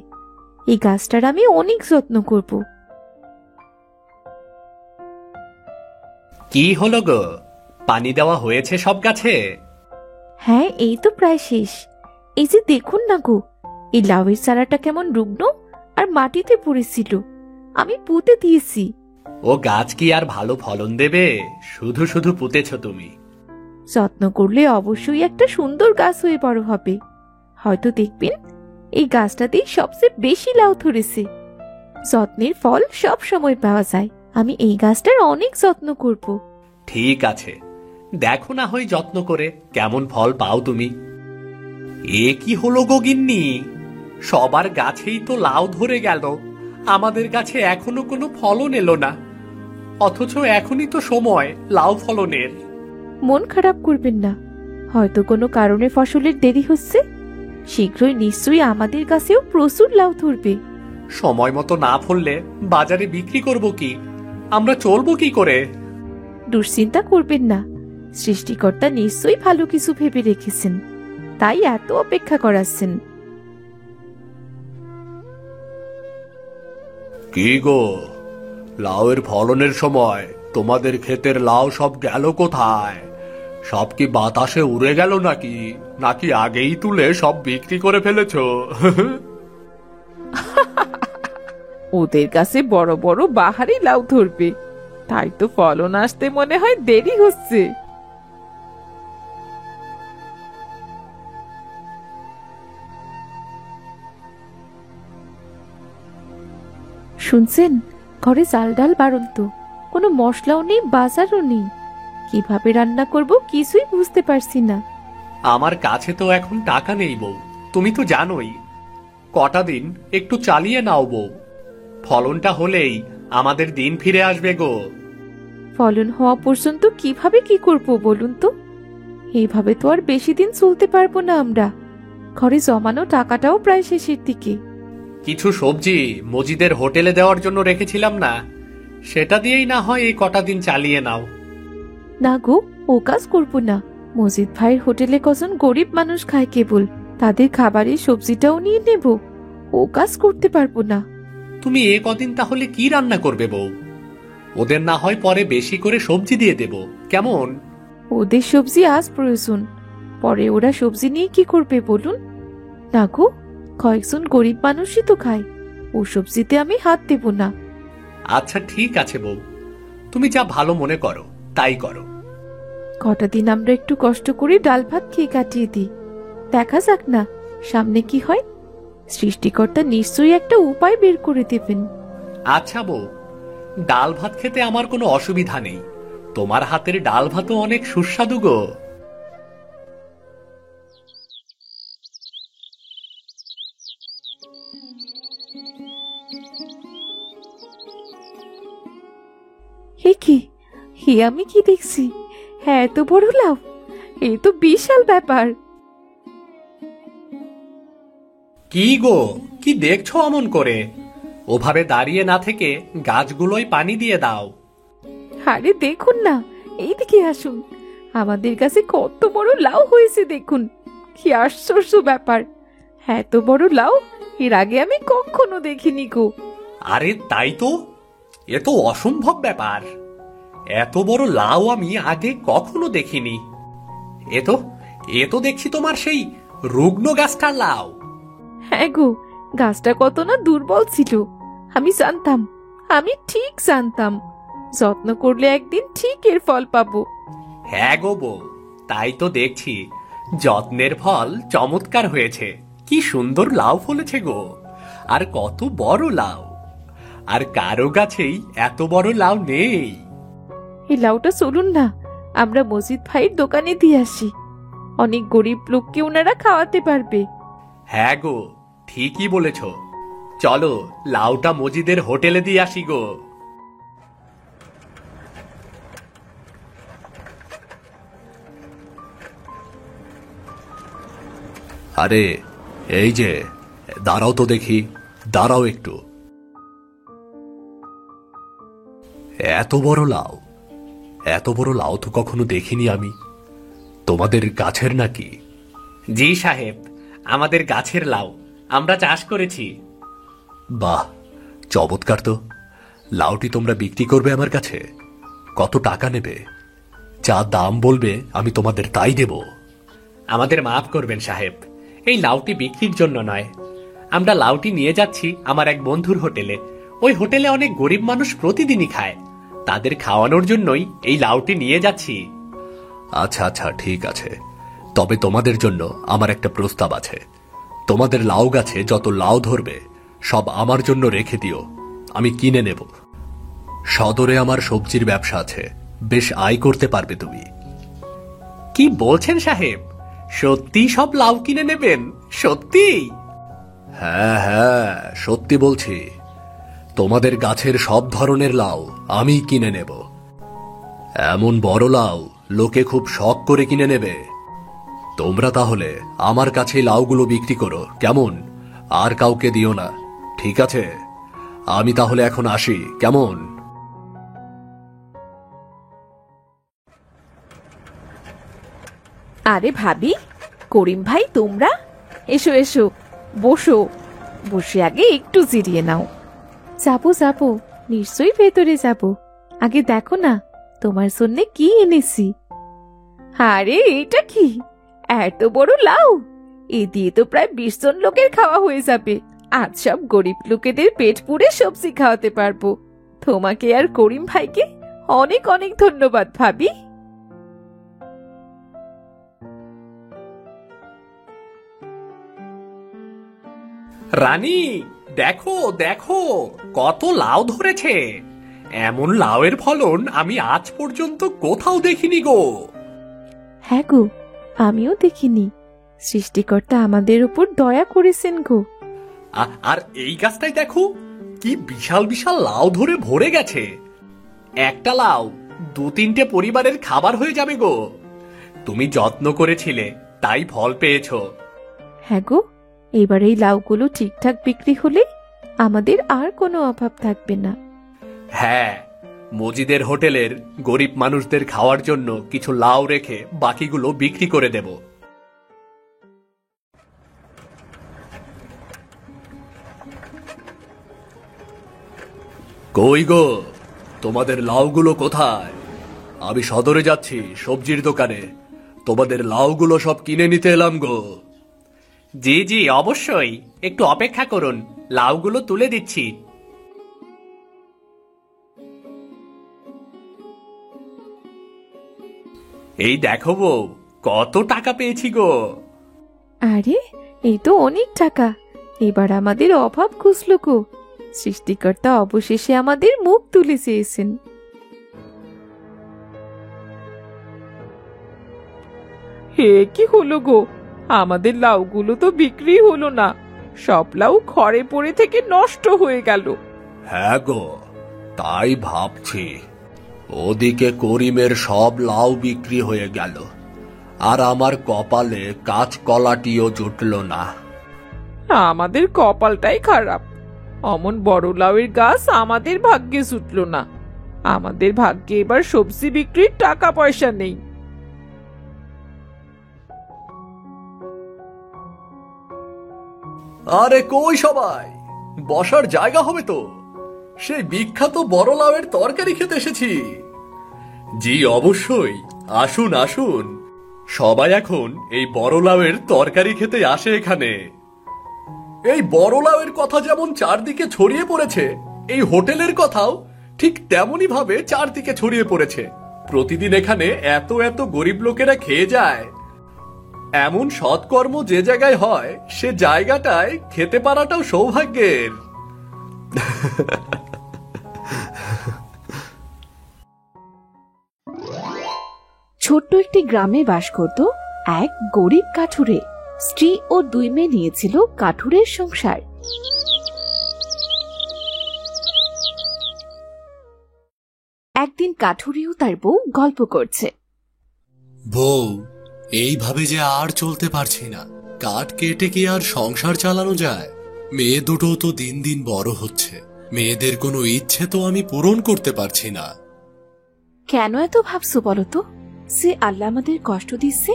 এই গাছটার আমি অনেক যত্ন করব। কি হলো গো, পানি দেওয়া হয়েছে সব গাছে? হ্যাঁ, এই তো প্রায় শেষ। এই যে দেখুন না গো, এই লাউয়ের চারাটা কেমন রুগ্ন আর মাটিতে পড়েছিল, আমি পুঁতে দিয়েছি। ও গাছ কি আর ভালো ফলন দেবে? শুধু শুধু পুঁতেছ তুমি। যত্ন করলে অবশ্যই একটা সুন্দর গাছ হয়ে বড় হবে। হয়তো দেখবেন এই গাছটাতেই সবচেয়ে বেশি লাউ ধরেছে। যত্নের ফল সব সময় পাওয়া যায়। আমি এই গাছটার অনেক যত্ন করব। ঠিক আছে, দেখো না হয় যত্ন করে কেমন ফল পাও তুমি। এ কি হলো গো গিন্নি, সবার গাছেই তো লাউ ধরে গেল, আমাদের গাছে এখনো কোনো ফলন এলো না, অথচ এখনই তো সময় লাউ ফলনের। মন খারাপ করবেন না, হয়তো কোনো কারণে ফসলের দেরি হচ্ছে। শীঘ্রই নিশ্চয়ই আমাদের গাছেও প্রচুর লাউ ধরবে। সময় মতো না ফললে বাজারে বিক্রি করব কি? আমরা চলবো কি করে? দুশ্চিন্তা করবেন না, সৃষ্টিকর্তা নিশ্চয়ই ভালো কিছু ভেবে রেখেছেন, তাই এত অপেক্ষা করাচ্ছেন। কি গো, লাউয়ের ফলনের সময় তোমাদের ক্ষেতের লাউ সব গেল কোথায়? সব কি বাতাসে উড়ে গেল নাকি, নাকি আগেই তুলে সব বিক্রি করে ফেলেছো? ওদের কাছে বড় বড় বাহারি লাউ ধরবে, তাই তো ফলন আসতে মনে হয় দেরি হচ্ছে। শুনছেন, ঘরে চাল ডাল বাড়ন্ত, কোনো মশলাও নেই, বাজারও নেই। কিভাবে রান্না করব কিছুই বুঝতে পারছি না। আমার কাছে তো এখন টাকা নেই বউ, তুমি তো জানোই। কটা দিন একটু চালিয়ে নাও বউ, ফলনটা হলেই আমাদের দিন ফিরে আসবে গো। ফলন হওয়া পর্যন্ত কিভাবে কি করব বলুন তো? এইভাবে তো আর বেশি দিন চলতে পারবো না আমরা। ঘরে জমানো টাকাটাও প্রায় শেষের দিকে। কিছু সবজি মজিদের হোটেলে দেওয়ার জন্য রেখেছিলাম না, সেটা দিয়েই না হয় এই কটা দিন চালিয়ে নাও। না গো, ও কাজ করবো না। মজিদ ভাইয়ের হোটেলে কজন গরিব মানুষ খায় কেবল, তাদের খাবারের সবজিটাও নিয়ে নেব। ও কাজ করতে পারবো না। তুমি এ কদিন তাহলে কি রান্না করবে বউ? ওদের না হয় পরে বেশি করে সবজি দিয়ে দেব, কেমন? ওদের সবজি আজ প্রয়োজন, পরে ওরা সবজি নিয়ে কি করবে বলুন? না গো, কয়েকজন গরিব মানুষই তো খায়, ও সবজিতে আমি হাত দেব না। আচ্ছা ঠিক আছে বউ, তুমি যা ভালো মনে করো তাই করো। কটা দিন আমরা একটু কষ্ট করে ডাল ভাত খেয়ে কাটিয়ে দিই, দেখা যাক না সামনে কি হয়। সৃষ্টিকর্তা নিশ্চয়ই একটা উপায় বের করে দেবেন। আচ্ছা বউ, ডাল ভাত খেতে আমার কোনো অসুবিধা নেই, তোমার হাতের ডাল ভাতও অনেক সুস্বাদু গো। হে কি, হে আমি কি দেখছি? হ্যাঁ, এত বড় লাউ, এ তো বিশাল ব্যাপার। কি গো, কি দেখছো অমন করে? ওভাবে দাঁড়িয়ে না থেকে গাছগুলোয় পানি দিয়ে দাও। আরে দেখুন না, এইদিকে আসুন, আমাদের কাছে কত বড় লাউ হয়েছে দেখুন। কি আশ্চর্য ব্যাপার, এত বড় লাউ এর আগে আমি কখনো দেখিনি গো। আরে তাই তো, এ তো অসম্ভব ব্যাপার। এত বড় লাউ আমি আগে কখনো দেখিনি। এ তো দেখছি তোমার সেই রুগ্ন গাছটার লাউ। হ্যাঁ গো, গাছটা কত না দুর্বল ছিল। আমি জানতাম, আমি ঠিক জানতাম, যত্ন করলে একদিন ঠিক এর ফল পাবো। হ্যাঁ গো বউ, তাই তো দেখছি যত্নের ফল চমৎকার হয়েছে। কি সুন্দর লাউ ফলেছে গো, আর কত বড় লাউ! আর কারো গাছেই এত বড় লাউ নেই। এই লাউটা চলুন না, আমরা মজিদ ভাইয়ের দোকানে দিয়ে আসি, অনেক গরিব লোককে ওনারা খাওয়াতে পারবে। হ্যাঁ গো, ঠিকই বলেছ। চলো লাউটা মজিদের হোটেলে দিয়ে আসি গো। আরে এই যে, দাঁড়াও তো দেখি, দাঁড়াও একটু। এত বড় লাউ, এত বড় লাউ তো কখনো দেখিনি আমি। তোমাদের গাছের নাকি? জি সাহেব, আমাদের গাছের লাউ, আমরা চাষ করেছি। বাহ, চমৎকার তো। লাউটি তোমরা বিক্রি করবে আমার কাছে? কত টাকা নেবে? যা দাম বলবে আমি তোমাদের তাই দেব। আমাদের মাফ করবেন সাহেব, এই লাউটি বিক্রির জন্য নয়। আমরা লাউটি নিয়ে যাচ্ছি আমার এক বন্ধুর হোটেলে। ওই হোটেলে অনেক গরিব মানুষ প্রতিদিনই খায়, তাদের খাওয়ানোর জন্যই এই লাউটি নিয়ে যাচ্ছি। আচ্ছা আচ্ছা, ঠিক আছে। তবে তোমাদের জন্য আমার একটা প্রস্তাব আছে। তোমাদের লাউ গাছে যত লাউ ধরবে সব আমার জন্য রেখে দিও, আমি কিনে নেব। সদরে আমার সবজির ব্যবসা আছে, বেশ আয় করতে পারবে তুমি। কি বলছেন সাহেব, সত্যি সব লাউ কিনে নেবেন? সত্যি? হ্যাঁ হ্যাঁ, সত্যি বলছি। তোমাদের গাছের সব ধরনের লাউ আমি কিনে নেব। এমন বড় লাউ লোকে খুব শখ করে কিনে নেবে। তোমরা তাহলে আমার কাছে লাউগুলো বিক্রি করো, কেমন? আর কাউকে দিও না, ঠিক আছে? আমি তাহলে এখন আসি, কেমন? আরে ভাবি, করিম ভাই তোমরা, এসো এসো, বসো, বসে আগে একটু জিরিয়ে নাও। যাবো যাবো, নিশ্চয়ই ভেতরে যাব, আগে দেখো না তোমার জন্য কি এনেছি। আরে এটা কি, এত বড় লাউ! এ দিয়ে তো প্রায় 20 জন লোকের খাওয়া হয়ে যাবে। আজ সব গরিব লোকেদের পেট পুড়ে সবজি খাওয়াতে পারবো। তোমাকে আর করিম ভাইকে অনেক অনেক ধন্যবাদ ভাবি। রানী, দেখো দেখো, কত লাউ ধরেছে! এমন লাউয়ের ফলন আমি আজ পর্যন্ত কোথাও দেখিনি গো। হ্যাঁ গো, আমিও দেখিনি। সৃষ্টিকর্তা আমাদের উপর দয়া করেছেন গো। আর এই গাছটাই দেখো, কি বিশাল বিশাল লাউ ধরে ভরে গেছে। একটা লাউ 2-3টে পরিবারের খাবার হয়ে যাবে গো। তুমি যত্ন করেছিলে, তাই ফল পেয়েছো। হ্যাঁ গো, এবার এই লাউগুলো ঠিকঠাক বিক্রি হলে আমাদের আর কোনো অভাব থাকবে না। হ্যাঁ, মজিদের হোটেলের গরিব মানুষদের খাওয়ার জন্য কিছু লাউ রেখে বাকিগুলো বিক্রি করে দেব। কই গো, তোমাদের লাউগুলো কোথায়? আমি সদরে যাচ্ছি সবজির দোকানে, তোমাদের লাউগুলো সব কিনে নিতে এলাম গো। জি জি, অবশ্যই, একটু অপেক্ষা করুন, লাউগুলো তুলে দিচ্ছি। এই দেখো বউ, কত টাকা পেয়েছি গো। আরে এই তো অনেক টাকা, এবার আমাদের অভাব ঘুচল গো। সৃষ্টিকর্তা অবশেষে আমাদের মুখ তুলে চেয়েছেন। হে কি হলো গো, আমাদের লাউগুলো তো বিক্রি হলো না, সব লাউ ঘরে পড়ে থেকে নষ্ট হয়ে গেল। হ্যাঁ গো, তাই ভাবছি। ওদিকে করিমের সব লাউ বিক্রি হয়ে গেল, আর আমার কপালে কাঁচকলাটিও জুটল না। আমাদের কপালটাই খারাপ। অমন বড় লাউয়ের গাছ আমাদের ভাগ্যে জুটলো না। আমাদের ভাগ্যে এবার সবজি বিক্রির টাকা পয়সা নেই। আরে কই সবাই, বসার জায়গা হবে তো? সেই বিখ্যাত বড় লাউয়ের তরকারি খেতে এসেছি। জি অবশ্যই, আসুন আসুন। সবাই এখন এই বড় লাউয়ের তরকারি খেতে আসে এখানে। এই বড় লাউয়ের কথা যেমন চারদিকে ছড়িয়ে পড়েছে, এই হোটেলের কথাও ঠিক তেমনই ভাবে চারদিকে ছড়িয়ে পড়েছে। প্রতিদিন এখানে এত এত গরিব লোকেরা খেয়ে যায়। এমন সৎকর্ম যে জায়গায় হয়, সে জায়গাটায় খেতে পারাটাও সৌভাগ্যের। ছোট্ট একটি গ্রামে বাস করত এক গরিব কাঠুরে। স্ত্রী ও 2 মেয়ে নিয়েছিল কাঠুরের সংসার। একদিন কাঠুরি ও তার বউ গল্প করছে। বউ, এইভাবে যে আর চলতে পারছি না। কাঠ কেটে কি আর সংসার চালানো যায়? মেয়ে দুটো তো দিন দিন বড় হচ্ছে, মেয়েদের কোনো ইচ্ছে তো আমি পূরণ করতে পারছি না। কেন এত ভাবছো বলো তো? সে আল্লাহ আমাদের কষ্ট দিচ্ছে,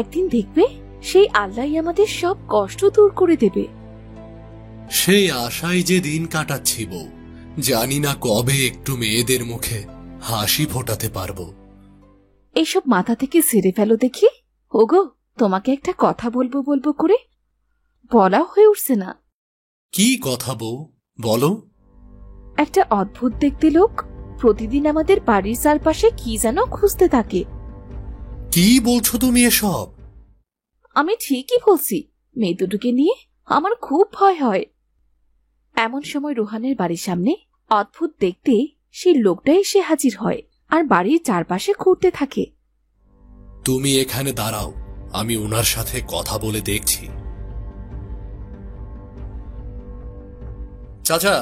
একদিন দেখবে সেই আল্লাহই আমাদের সব কষ্ট দূর করে দেবে। সেই আশায় যে দিন কাটাচ্ছি বউ, জানি না কবে একটু মেয়েদের মুখে হাসি ফোটাতে পারবো। এইসব মাথা থেকে ছেড়ে ফেলো দেখি। ওগো, তোমাকে একটা কথা বলবো বলবো করে বলা হয়ে উঠছে না। কি কথা বউ, বলো। একটা অদ্ভুত দেখতে লোক প্রতিদিন আমাদের বাড়ির চারপাশে কি যেন খুঁজতে থাকে। কি বলছো তুমি এসব? আমি ঠিকই বলছি, মেয়ে দুটোকে নিয়ে আমার খুব ভয় হয়। এমন সময় রোহানের বাড়ির সামনে অদ্ভুত দেখতে সেই লোকটা এসে হাজির হয় আর বাড়ির চারপাশে ঘুরতে থাকে। তুমি এখানে দাঁড়াও, আমি ওনার সাথে কথা বলে দেখছি। চাচা,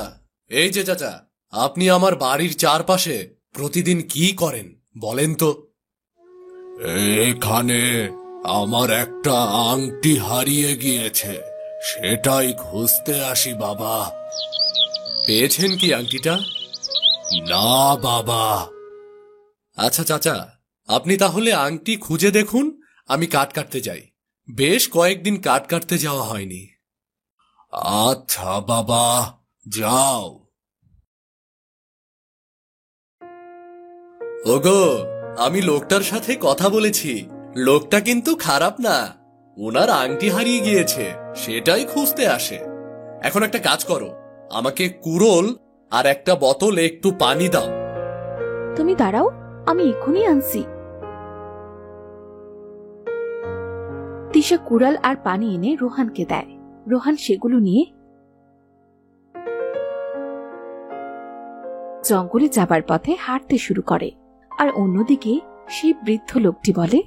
এই যে চাচা, আপনি আমার বাড়ির চারপাশে প্রতিদিন কি করেন বলেন তো? এখানে আমার একটা আংটি হারিয়ে গিয়েছে, সেটাই খুঁজতে আসি বাবা। পেয়েছেন কি আংটিটা? না বাবা। আচ্ছা চাচা, আপনি তাহলে আংটি খুঁজে দেখুন, আমি কাট কাটতে যাই। বেশ কয়েকদিন কাট কাটতে যাওয়া হয়নি। আচ্ছা বাবা, যাও। ওগো, আমি লোকটার সাথে কথা বলেছি। লোকটা কিন্তু খারাপ না, ওনার আংটি হারিয়ে গিয়েছে, সেটাই খুঁজতে আসে। এখন একটা কাজ করো, আমাকে কুড়োল আর একটা বোতলে একটু পানি দাও। তুমি দাঁড়াও, আমি এক্ষুনি আনছি। তিশা কুড়াল আর পানি এনে রোহানকে দেয়। রোহান সেগুলো নিয়ে জঙ্গলে যাবার পথে হাঁটতে শুরু করে। আর অন্যদিকে সেই বৃদ্ধ লোকটি বলে,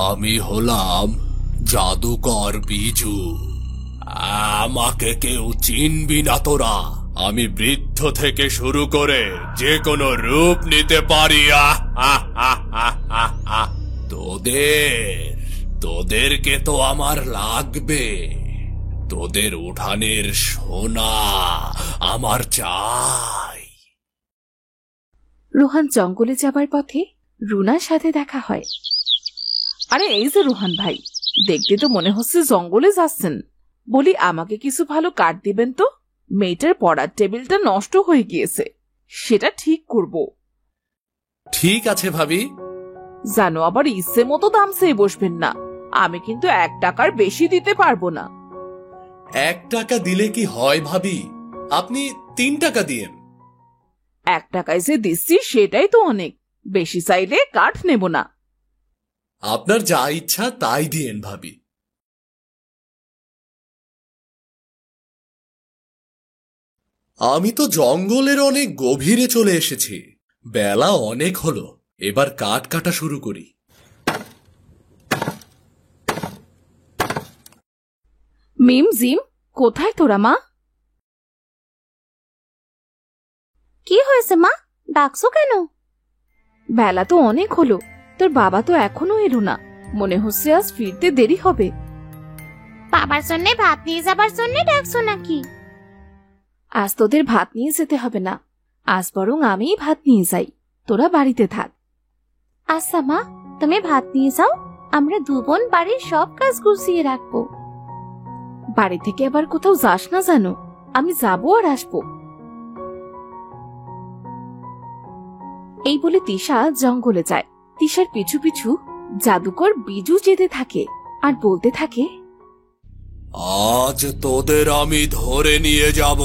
আমি হলাম জাদুকর বিজু, আমাকে কেউ চিনবি না তোরা। আমি বৃদ্ধ থেকে শুরু করে যে কোনো রূপ নিতে পারি। তোদেরকে তো আমার লাগবে। তোদের উঠানের সোনা আমার চাই। রোহান জঙ্গলে যাবার পথে রুনার সাথে দেখা হয়। আরে এই যে রোহান ভাই, দেখতে তো মনে হচ্ছে জঙ্গলে যাচ্ছেন। বলি, আমাকে কিছু ভালো কাঠ দিবেন তো? মেয়েটার পড়ার টেবিলটা নষ্ট হয়ে গিয়েছে, সেটা ঠিক করব। ঠিক আছে ভাবি। জানো, আবার ইচ্ছে মতো দাম চেয়ে বসবেন না, আমি কিন্তু 1 টাকার বেশি দিতে পারবো না। 1 টাকা দিলে কি হয় ভাবি? আপনি 3 টাকা দিয়েন। 1 টাকায় যে দিচ্ছি সেটাই তো অনেক, বেশি চাইলে কাঠ নেব না। আপনার যা ইচ্ছা তাই দিয়েন ভাবি। আমি তো জঙ্গলের অনেক গভীরে চলে এসেছি, বেলা অনেক হলো, এবার কাঠ কাটা শুরু করি। মিম জিম, কোথায় তোরা মা? কি হয়েছে মা, ডাকছো কেন? বেলা তো অনেক হলো, তোর বাবা তো এখনো এলো না, মনে হচ্ছে আজ ফিরতে দেরি হবে। বাবার জন্য ভাত নিয়ে যাবার জন্য ডাকছো নাকি? আজ তোদের ভাত নিয়ে যেতে হবে না, আজ বরং আমিই ভাত নিয়ে যাই, তোরা বাড়িতে থাক। আচ্ছা মা, তুমি ভাত নিয়ে যাও, আমরা দু বোন বাড়ির সব কাজ গুছিয়ে রাখবো। বাড়ি থেকে আবার কোথাও যাস না জানো, আমি যাবো আর আসবো। এই বলে তিশা জঙ্গলে যায়। তিশার পিছু পিছু জাদুকর বিজু যেতে থাকে আর বলতে থাকে, আজ তোদের আমি ধরে নিয়ে যাব।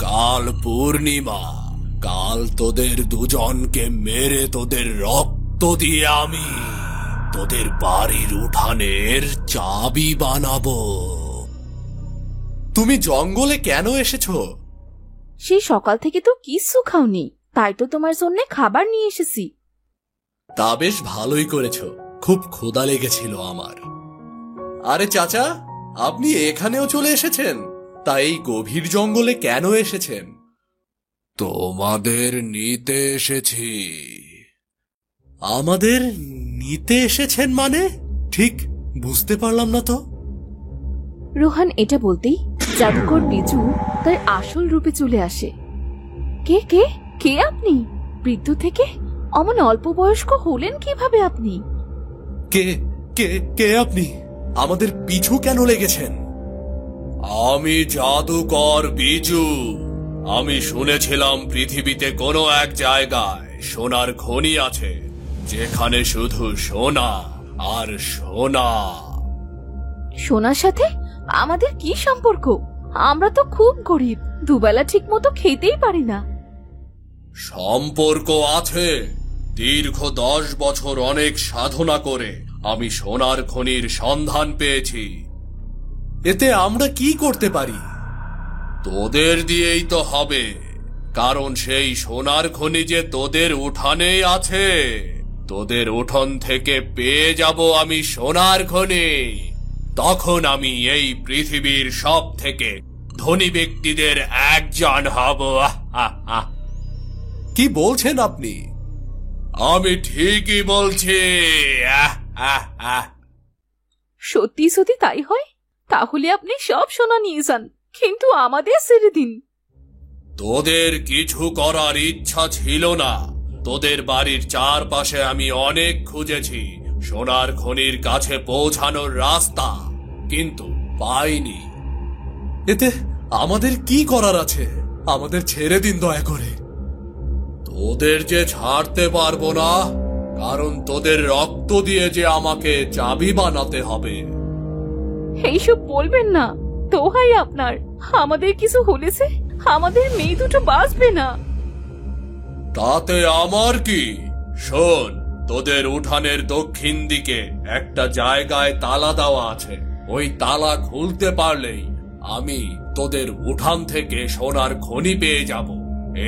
কাল পূর্ণিমা, কাল তোদের দুজনকে মেরে তোদের রক্ত দিয়ে আমি তোদের বাড়ির উঠানের চাবি বানাবো। তুমি জঙ্গলে কেন এসেছো? সেই সকাল থেকে তো কিচ্ছু খাওনি, তাই তো তোমার জন্য খাবার নিয়ে এসেছি। তা বেশ ভালোই করেছো, খুব ক্ষুধা লেগেছিল আমার। আরে চাচা, আপনি এখানেও চলে এসেছেন? তা এই গভীর জঙ্গলে কেন এসেছেন? তোমাদের নিতে এসেছি। আমাদের নিতে এসেছেন মানে? ঠিক বুঝতে পারলাম না তো। রোহান এটা বলতেই জাদুকর বিজু তার আসল রূপে চলে আসে। কে কে কে আপনি? বৃদ্ধ থেকে অমন অল্প বয়স্ক হলেন কিভাবে আপনি? কে কে কে আপনি? আমাদের পিছু কেন লেগেছেন? আমি জাদুকর বিজু। আমি শুনেছিলাম পৃথিবীতে কোনো এক জায়গায় সোনার খনি আছে, যেখানে শুধু সোনা আর সোনা। সোনার সাথে আমাদের কি সম্পর্ক? আমরা তো খুব গরিব, দুবেলা ঠিক মতো খেতেই পারি না। সম্পর্ক আছে। দীর্ঘ 10 বছর অনেক সাধনা করে আমি সোনার খনির সন্ধান পেয়েছি। এতে আমরা কি করতে পারি? তোদের দিয়েই তো হবে, কারণ সেই সোনার খনি যে তোদের উঠানেই আছে। তোদের উঠোন থেকে পেয়ে যাব আমি সোনার খনি। তখন আমি এই পৃথিবীর সব থেকে ধনী ব্যক্তিদের একজন হব। কি বলছেন আপনি? আমি ঠিকই বলছি। সত্যি সত্যি তাই হয়? তাহলে আপনি সব সোনা নিয়ে যান, কিন্তু আমাদের ছেড়ে দিন। তোদের কিছু করার ইচ্ছা ছিল না। তোদের বাড়ির চারপাশে আমি অনেক খুঁজেছি সোনার খনির কাছে পৌঁছানোর রাস্তা, কিন্তু পাইনি। এতে আমাদের কি করার আছে? আমাদের ছেড়ে দিন দয়া করে। তোদের যে ছাড়তে পারবো না, কারণ তোদের রক্ত দিয়ে যে আমাকে চাবি বানাতে হবে। এইসব বলবেন না, দোহাই আপনার। আমাদের কিছু হলেছে, আমাদের মেয়ে দুটো বাঁচবে না। তাতে আমার কি? শোন, তোদের উঠানের দক্ষিণ দিকে একটা জায়গায় তালা দেওয়া আছে। ওই তালা খুলতে পারলেই আমি তোদের উঠান থেকে সোনার খনি পেয়ে যাব।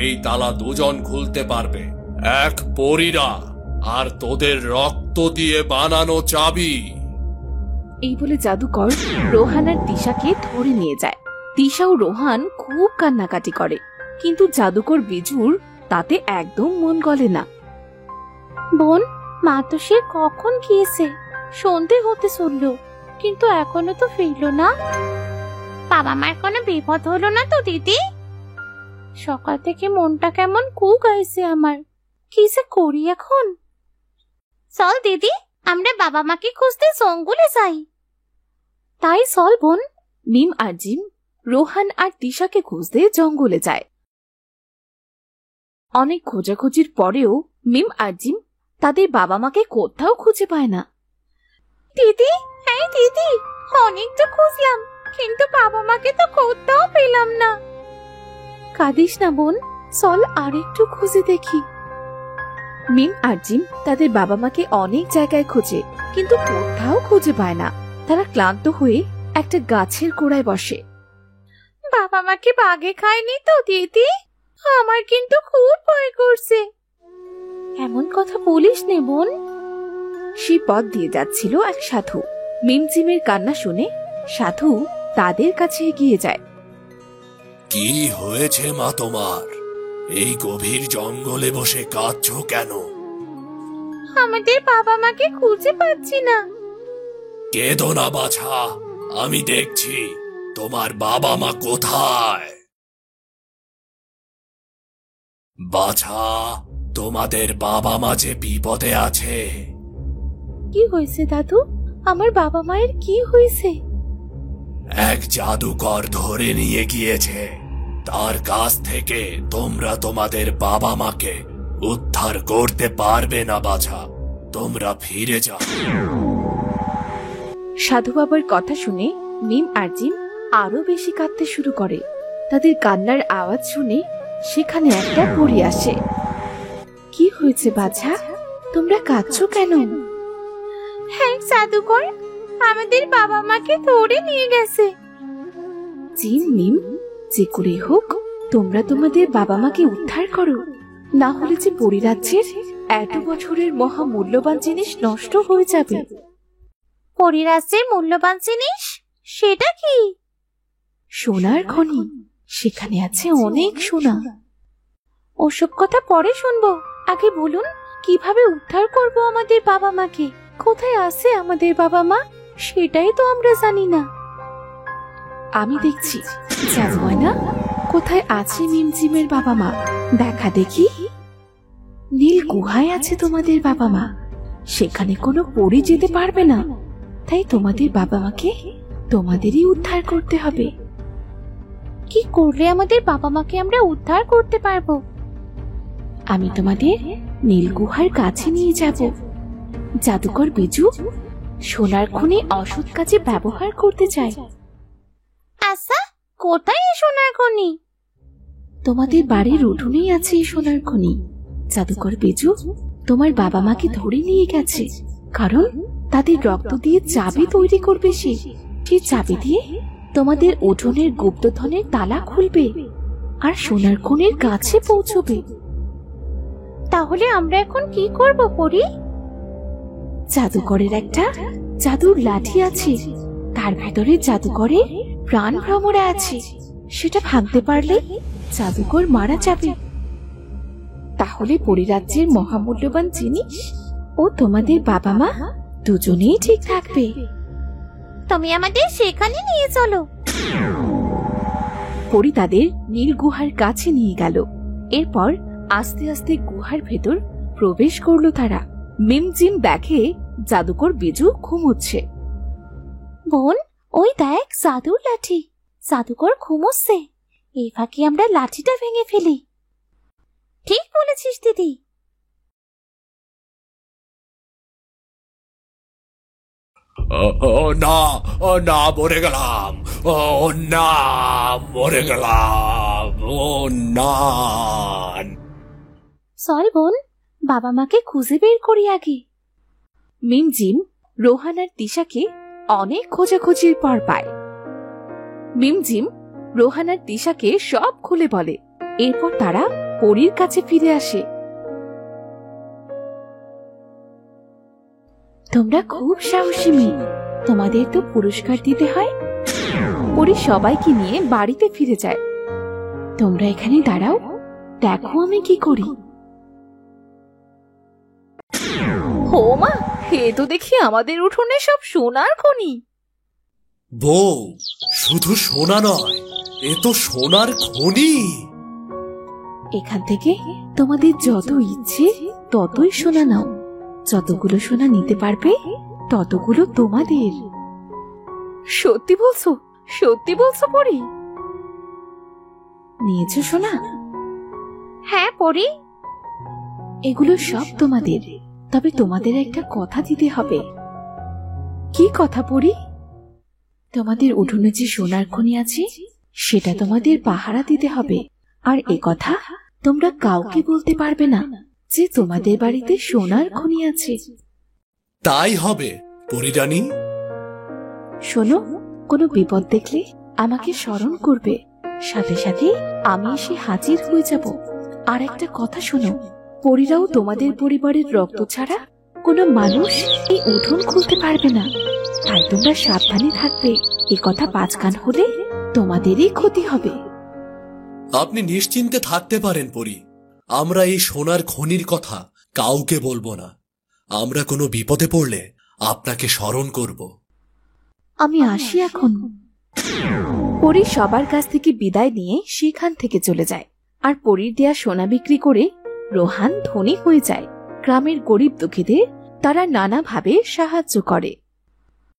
এই তালা দুজন খুলতে পারবে, এক পরীরা আর তোদের রক্ত দিয়ে বানানো চাবি। এই বলে জাদুকর রোহান আর তিশাকে ধরে নিয়ে যায়। তিশা ও রোহান খুব কান্নাকাটি করে, কিন্তু জাদুকর বিজুর তাতে একদম মন গলে না। বোন, মা তো সে কখন গিয়েছে, সন্ধে হতে চললো, কিন্তু এখনো তো ফিরলো না। বাবা মার কোনো বিপদ হলো না তো দিদি? সকাল থেকে মনটা কেমন কুগাইছে আমার, কি যে করি এখন। চল দিদি, আমরা বাবা মাকে খুঁজতে জঙ্গলে যাই। তাই চল বোন। মিম আর জিম রোহান আর তিশাকে খুঁজতে জঙ্গলে যায়। অনেক খোঁজাখুঁজির পরেও মিম আর জিম তাদের বাবা মাকে কোথাও খুঁজে পায় না। দিদি, হ্যাঁ দিদি, অনেক তো খুঁজলাম, কিন্তু বাবা মাকে তো কোথাও পেলাম না। কাঁদিস না বোন, চল আর একটু খুঁজে দেখি। মিম আর জিম তাদের বাবা মাকে অনেক জায়গায় খোঁজে, কিন্তু কোথাও খুঁজে পায় না। তারা ক্লান্ত হয়ে একটা গাছের গোড়ায় বসে। বাবা মাকে বাঘে খায়নি তো দিদি? আমার কিন্তু খুব ভয় করছে। এমন কথা বলিস নে বোন। সেই পথ দিয়ে যাচ্ছিল এক সাধু। মিম জিমের কান্না শুনে সাধু তাদের কাছে এগিয়ে যায়। কি হয়েছে মা তোমার? এই গভীর জঙ্গলে বসে কাঁদছো কেন? আমাদের বাবা মাকে খুঁজে পাচ্ছি না। কেঁদো না বাছা, আমি দেখছি তোমার বাবা মা কোথায়। বাছা, তোমাদের বাবা মা যে বিপদে আছে। কি হয়েছে দাদু? আমার বাবা মায়ের কি হয়েছে? এক জাদুকর ধরে নিয়ে গিয়েছে। তার কাছ থেকে তোমরা তোমাদের বাবা মাকে উদ্ধার করতে পারবে না বাছা। তোমরা ফিরে যাও। সাধু বাবার কথা শুনে মিম আর জিম আরো বেশি কাঁদতে শুরু করে। তাদের কান্নার আওয়াজ শুনে সেখানে একটা পরী আসে। কি হয়েছে বাছা, তোমরা কাঁদছো কেন? হ্যাঁ জাদুকর, আমাদের বাবা মাকে ধরে নিয়ে গেছে। জিম মিম, যে করে হোক তোমরা তোমাদের বাবা মাকে উদ্ধার করো, না হলে যে পরিরাজ্যের এত বছরের মহা মূল্যবান জিনিস নষ্ট হয়ে যাবে। পরিরাজ্যের মূল্যবান জিনিস? সেটা কি? সোনার খনি, সেখানে আছে অনেক সোনা। ওসব কথা পরে শুনবো, আগে বলুন কিভাবে উদ্ধার করব আমাদের বাবা মাকে? কোথায় আছে আমাদের বাবা মা সেটাই তো আমরা জানি না। আমি দেখছি, জানো না কোথায় আছে মিমজিমের বাবা মা? দেখা দেখি। নীল গুহায় আছে তোমাদের বাবা মা, সেখানে কোনো পরী যেতে পারবে না। তাই তোমাদের বাবা মাকে তোমাদেরই উদ্ধার করতে হবে। কি করলে আমাদের বাবা মাকে আমরা উদ্ধার করতে পারবো? আমি তোমাদের নীল গুহার কাছে নিয়ে যাব। জাদুকর বিজু সোনার খনি অসৎ কাজে ব্যবহার করতে চায়। আচ্ছা, কোথায় এই সোনার খনি? তোমাদের বাড়ির উঠোনেই আছে এই সোনার খনি। জাদুকর বিজু তোমার বাবা মাকে ধরে নিয়ে গেছে, কারণ তাদের রক্ত দিয়ে চাবি তৈরি করবে সে। সেই চাবি দিয়ে তোমাদের উঠোনের গুপ্তধনের তালা খুলবে আর সোনার খনির কাছে পৌঁছবে। তাহলে আমরা এখন কি করব পরি? জাদুকরের একটা জাদুর লাঠি আছে, তার ভেতরে জাদুকরের প্রাণ ভ্রমরা আছে। সেটা ভাঙতে পারলে জাদুকর মারা যাবে। তাহলে পরিরাজ্যের মহামূল্যবান জিনিস ও তোমাদের বাবা মা দুজনেই ঠিক থাকবে। তুমি আমাদের সেখানে নিয়ে চলো। পরি তাদের নীল গুহার কাছে নিয়ে গেল। এরপর আস্তে আস্তে গুহার ভেতর প্রবেশ করলো তারা। মিমজিম দেখে জাদুকর বিজু ঘুমোচ্ছে। বোন, ওই দেখ জাদুর লাঠি। জাদুকর ঘুমোচ্ছে। এই ফাঁকে আমরা লাঠিটা ভেঙে ফেলি। ঠিক বলেছিস দিদি। না, না, মরে গেলাম। ও না, মরে গেলাম। ও না। চল বোন, বাবা মাকে খুঁজে বের করি আগে। মিমজিম রোহান আর তিশাকে অনেক খোঁজাখুঁজির পর পায়। মিমজিম রোহান আর তিশাকে সব খুলে বলে। এরপর তারা পরীর কাছে ফিরে আসে। তোমরা খুব সাহসী মেয়ে, তোমাদের তো পুরস্কার দিতে হয়। পরী সবাইকে নিয়ে বাড়িতে ফিরে যায়। তোমরা এখানে দাঁড়াও, দেখো আমি কি করি। ও মা, হে তো দেখি আমাদের উঠোনে সব সোনার খনি। বউ, শুধু সোনা নয়, এ তো সোনার খনি। এখান থেকে তোমাদের যত ইচ্ছে ততই সোনা নাও। যতগুলো সোনা নিতে পারবে ততগুলো তোমাদের। সত্যি বলছো? সত্যি বলছো পরি? নিয়েছো সোনা? হ্যাঁ পরি। এগুলো সব তোমাদের, তবে তোমাদের একটা কথা দিতে হবে। কি কথা পরি? তোমাদের উঠোনে যে সোনার খনি আছে সেটা তোমাদের পাহারা দিতে হবে। আর এ কথা তোমরা কাউকে বলতে পারবে না যে তোমাদের বাড়িতে সোনার খনি আছে। তাই হবে পরিরানী। শোনো, কোনো বিপদ দেখলে আমাকে স্মরণ করবে, সাথে সাথে আমি এসে হাজির হয়ে যাব। আর একটা কথা শোনো, পরীরাও তোমাদের পরিবারের রক্ত ছাড়া কোনো মানুষ এই উঠোন খুলতে পারবে না। তাই তোমরা সাবধানে থাকবে। এ কথা পাঁচ কান হলে তোমাদেরই ক্ষতি হবে। আপনি নিশ্চিন্তে থাকতে পারেন পরি। আমরা এই সোনার খনির কথা কাউকে বলবো না। আমরা কোনো বিপদে পড়লে আপনাকে স্মরণ করব। আমি আসি এখন। পরী সবার কাছ থেকে বিদায় নিয়ে সেখান থেকে চলে যায়। আর পরীর দেয়া সোনা বিক্রি করে রোহান ধনী হয়ে যায়। গ্রামের গরিব দুঃখীদের তারা নানাভাবে সাহায্য করে।